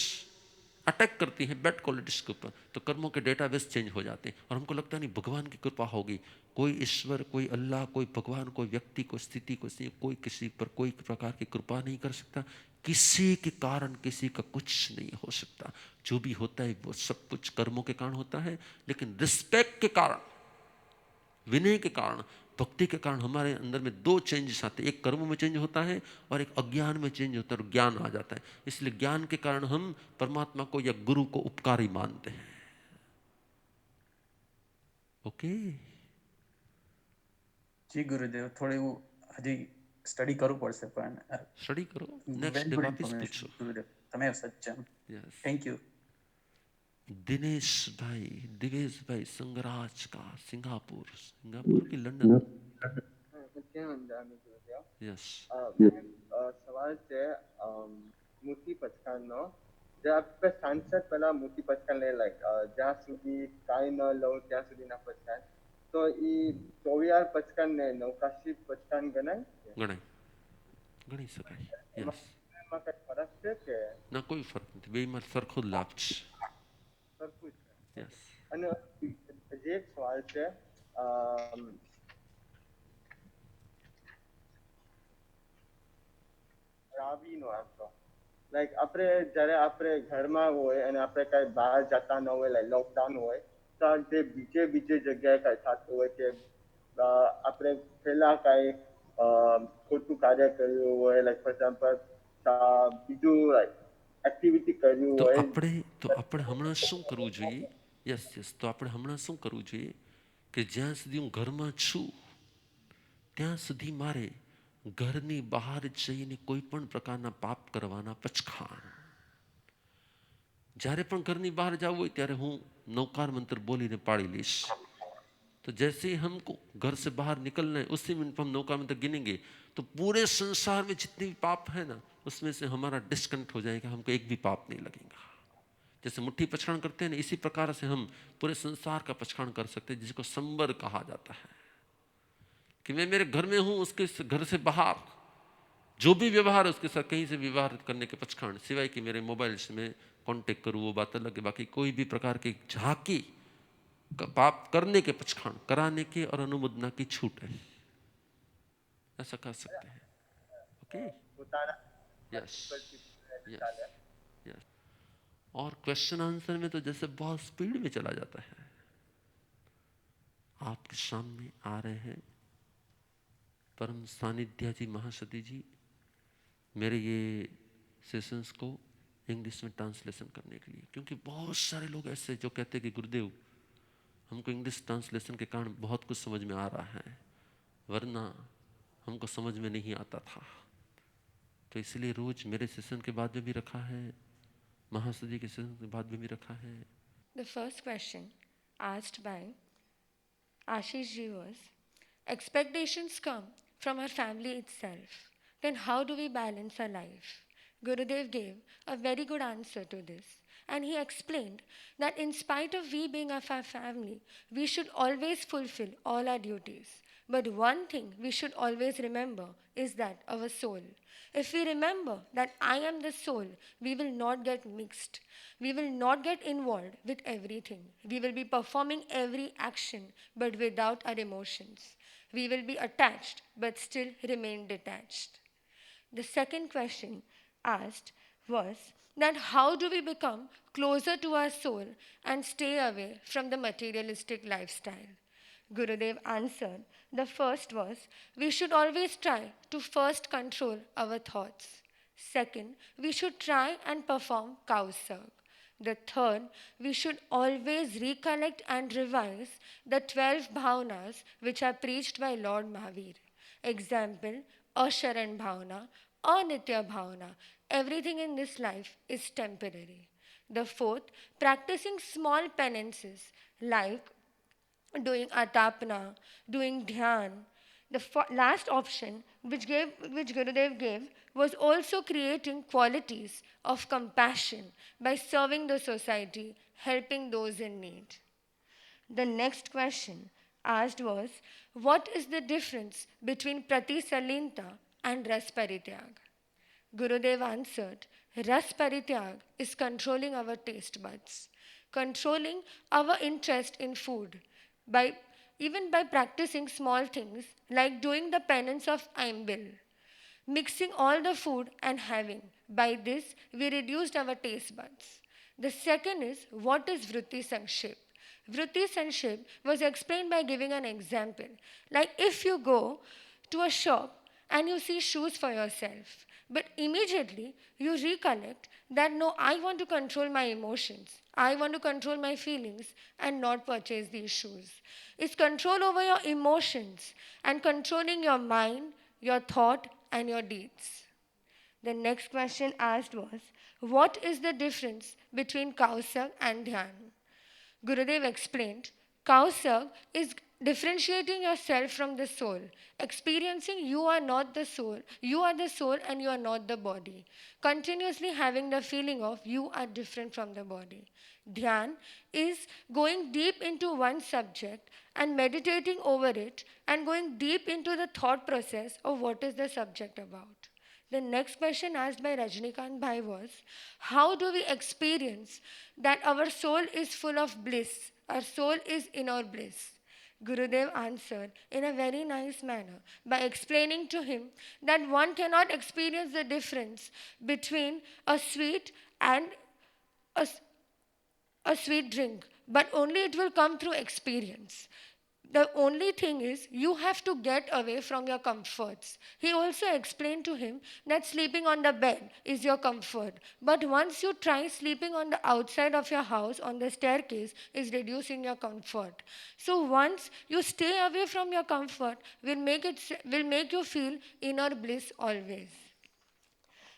अटैक करती हैं बैड क्वालिटीज के ऊपर, तो कर्मों के डेटाबेस चेंज हो जाते हैं, और हमको लगता है नहीं भगवान की कृपा होगी। कोई ईश्वर, कोई अल्लाह, कोई भगवान, कोई व्यक्ति, कोई स्थिति, कोई किसी पर कोई प्रकार की कृपा नहीं कर सकता। किसी के कारण किसी का कुछ नहीं हो सकता। जो भी होता है वो सब कुछ कर्मों के कारण होता है, लेकिन रिस्पेक्ट के कारण, विनय के कारण, भक्ति के कारण हमारे अंदर में दो चेंजेस आते हैं। एक कर्म में चेंज होता है और एक अज्ञान में चेंज होता है, और ज्ञान आ जाता है। इसलिए ज्ञान के कारण हम परमात्मा को या गुरु को उपकारी मानते हैं। ओके जी गुरुदेव, थोड़ी वो हजी स्टडी કરવું પડશે, પણ स्टडी करो, नेक्स्ट વેરી डे ગુડ वापस ઇન્ફોર્મેશન पूछो। ગુરુદેવ, તમે સજ્જન। Yes, thank you. दिनेश भाई संगराज का सिंगापुर की लंदन। यस, સવાલ છે મોટી પચકાણનો જે આપણે સાંસદ પેલા મોટી પચકાણ લે લાઈક જ્યાં સુધી કાંઈ ન લઉં ત્યાં સુધી ના પચકાણ, તો ઈ 24 પચકાણ ને નવકાશી પચકાણ ગણાય ગણી શકાય। એમાં यस, એમાં કઈ ફરક છે કે ના કોઈ ફરક નથી, બેમાં સરખો જ લાભ છે। સરખું છે? यस, અને જે એક સવાલ છે રાવીનો આંકડો, લાઈક આપણે જ્યારે આપણે ઘરમાં હોય અને આપણે કઈ બહાર જતા ન હોય, લાઈક લોકડાઉન હોય, તો જે બીજે જગ્યાએ કઈ થતું હોય કે આપણે પહેલા કઈ ખોટું કાર્ય કર્યું હોય, લાઈક ફોર એક્ઝામ્પલ બીજું લાઈક એક્ટિવિટી કર્યું તો હોય, આપણે હમણાં શું કરવું જોઈએ? यस, તો આપણે હમણાં શું કરવું જોઈએ કે જ્યાં સુધી હું ઘરમાં છું ત્યાં સુધી મારે ઘરની બહાર જઈને કોઈ પણ પ્રકારના પાપ કરવાના પચખાણ, જ્યારે પણ ઘરની બહાર જવું હોય ત્યારે હું નૌકાર મંત્ર બોલીને પાડી લઈશ। तो जैसे ही हमको घर से बाहर निकलना है उसी मिनट हम नौका मंत्र गिनेंगे, तो पूरे संसार में जितने भी पाप है ना उसमें से हमारा डिस्कनेक्ट हो जाएगा, हमको एक भी पाप नहीं लगेगा। जैसे मुट्ठी पचखाण करते हैं ना, इसी प्रकार से हम पूरे संसार का पचखाण कर सकते हैं, जिसको संबर कहा जाता है। कि मैं मेरे घर में हूं, उसके घर से बाहर जो भी व्यवहार है उसके साथ कहीं से व्यवहार करने के पचखाण, सिवाय कि मेरे मोबाइल से मैं कॉन्टेक्ट करूँ वो बात अलग है। बाकी कोई भी प्रकार की झांकी पाप करने के पचखाण कराने के और अनुमोदना की छूट है, ऐसा कर सकते हैं। Okay, yes yes yes. और क्वेश्चन आंसर में तो जैसे बहुत स्पीड में चला जाता है। आपके सामने आ रहे हैं परम सानिध्या जी महासती जी, मेरे ये सेशंस को इंग्लिश में ट्रांसलेशन करने के लिए, क्योंकि बहुत सारे लोग ऐसे जो कहते हैं कि गुरुदेव हमको इंग्लिश ट्रांसलेशन के कारण बहुत कुछ समझ में आ रहा है, वरना हमको समझ में नहीं आता था। तो इसलिए रोज मेरे सेशन के बाद में भी रखा है, महासती के सेशन के बाद में भी रखा है। The first question asked by Ashish ji was, expectations come from our family itself. Then how do we balance our life? Gurudev gave a very good answer to this. And he explained that in spite of we being of our family, we should always fulfill all our duties. But one thing we should always remember is that our soul. If we remember that I am the soul, we will not get mixed. We will not get involved with everything. We will be performing every action but without our emotions. We will be attached but still remain detached. The second question asked was that how do we become closer to our soul and stay away from the materialistic lifestyle? Gurudev answered, the first was, we should always try to first control our thoughts. Second, we should try and perform Kausar. The third, we should always recollect and revise the 12 bhavanas which are preached by Lord Mahavir. Example, Asharan bhavana, Anitya bhavana. Everything in this life is temporary. The fourth, practicing small penances like doing atapana, doing dhyan. The last option which Gurudev gave was also creating qualities of compassion by serving the society, helping those in need. The next question asked was, what is the difference between Pratisallinta and Ras Parityag? Gurudev answered, Ras Parityag is controlling our taste buds, controlling our interest in food, even by practicing small things like doing the penance of Aimbil, mixing all the food and having. By this, we reduced our taste buds. The second is, what is Vritti Sankship? Vritti Sankship was explained by giving an example. Like if you go to a shop and you see shoes for yourself, but immediately you recollect that no, I want to control my emotions. I want to control my feelings and not purchase these shoes. It's control over your emotions and controlling your mind, your thought, and your deeds. The next question asked was, what is the difference between Kausar and Dhyan? Gurudev explained, Kausar is differentiating yourself from the soul, experiencing you are not the soul, you are the soul and you are not the body, continuously having the feeling of you are different from the body. Dhyan is going deep into one subject and meditating over it and going deep into the thought process of what is the subject about. The next question asked by Rajnikant Bhai was, how do we experience that our soul is full of bliss, our soul is inner bliss? Gurudev answered in a very nice manner by explaining to him that one cannot experience the difference between a sweet and a sweet drink, but only it will come through experience. The only thing is you have to get away from your comforts. He also explained to him that sleeping on the bed is your comfort. But once you try sleeping on the outside of your house, on the staircase, is reducing your comfort. So once you stay away from your comfort, will make you feel inner bliss always.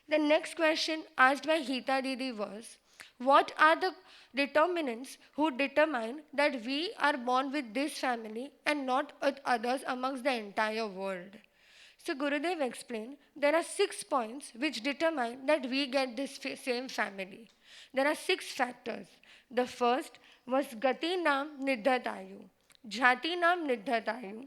The next question asked by Hita Didi was, what are the determinants who determine that we are born with this family and not with others amongst the entire world? So Gurudev explained, there are 6 points which determine that we get this same family. There are 6 factors. The first was Gati Nam Nidhatayu, Jati Nam Nidhatayu,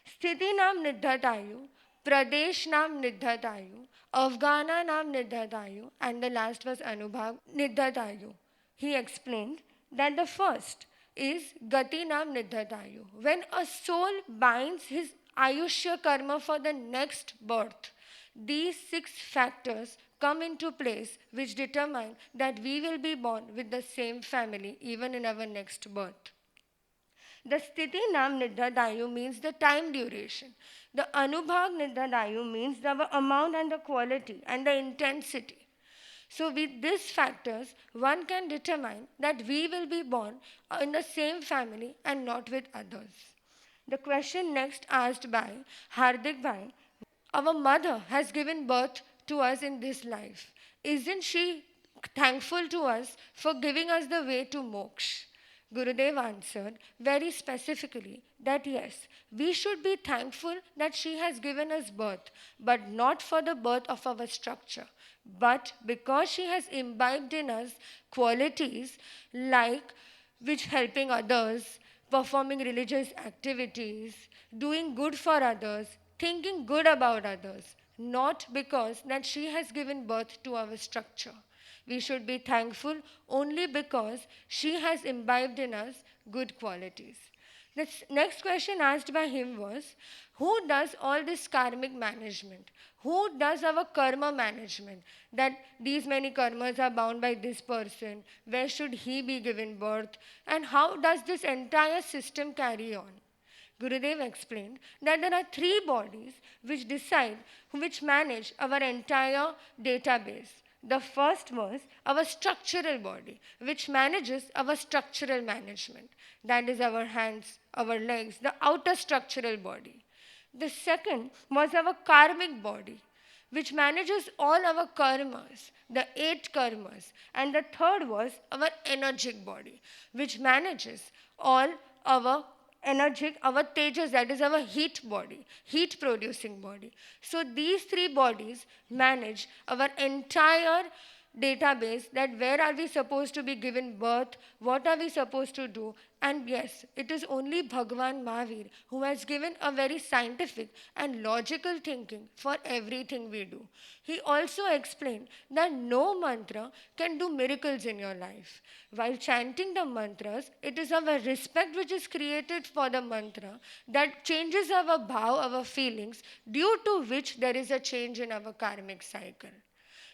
Sthiti Nam Nidhatayu, Pradesh Nam Nidhatayu, Afghana Nam Nidhatayu, and the last was Anubhav Nidhatayu. He explained that the first is Gati Nam Nidhatayu. When a soul binds his Ayushya karma for the next birth, these 6 factors come into place which determine that we will be born with the same family even in our next birth. The Sthiti Nam Nidhadayu means the time duration. The Anubhav Nidhadayu means the amount and the quality and the intensity. So with these factors, one can determine that we will be born in the same family and not with others. The question next asked by Hardik Bhai, our mother has given birth to us in this life. Isn't she thankful to us for giving us the way to moksha? Gurudev answered very specifically that yes, we should be thankful that she has given us birth, but not for the birth of our structure, but because she has imbibed in us qualities like which helping others, performing religious activities, doing good for others, thinking good about others, not because that she has given birth to our structure. We should be thankful only because she has imbibed in us good qualities. The next question asked by him was, who does all this karmic management? Who does our karma management? That these many karmas are bound by this person. Where should he be given birth? And how does this entire system carry on? Gurudev explained that there are three bodies which decide, which manage our entire database. The first was our structural body, which manages our structural management. That is our hands, our legs, the outer structural body. The second was our karmic body, which manages all our karmas, the 8 karmas. And the third was our energetic body, which manages all our energetic, our tejas, that is our heat body, heat producing body. So these three bodies manage our entire database, that where are we supposed to be given birth, what are we supposed to do. And yes, it is only Bhagwan Mahavir who has given a very scientific and logical thinking for everything we do. He also explained that no mantra can do miracles in your life. While chanting the mantras, it is our respect which is created for the mantra that changes our bhav, our feelings, due to which there is a change in our karmic cycle.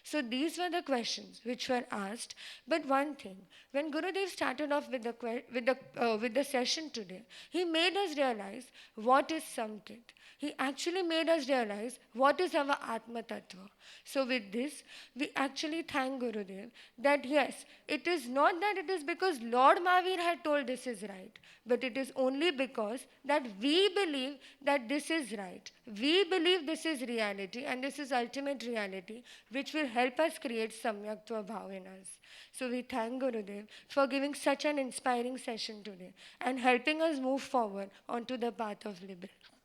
So these were the questions which were asked. But one thing, when Gurudev started off with the session today, he made us realize what is Samkit. He actually made us realize what is our Atma Tattva. So with this, we actually thank Gurudev that yes, it is not that it is because Lord Mahavir had told this is right, but it is only because that we believe that this is right. We believe this is reality and this is ultimate reality, which will help us create Samyaktva Bhav in us. So we thank Gurudev for giving such an inspiring session today and helping us move forward onto the path of liberation.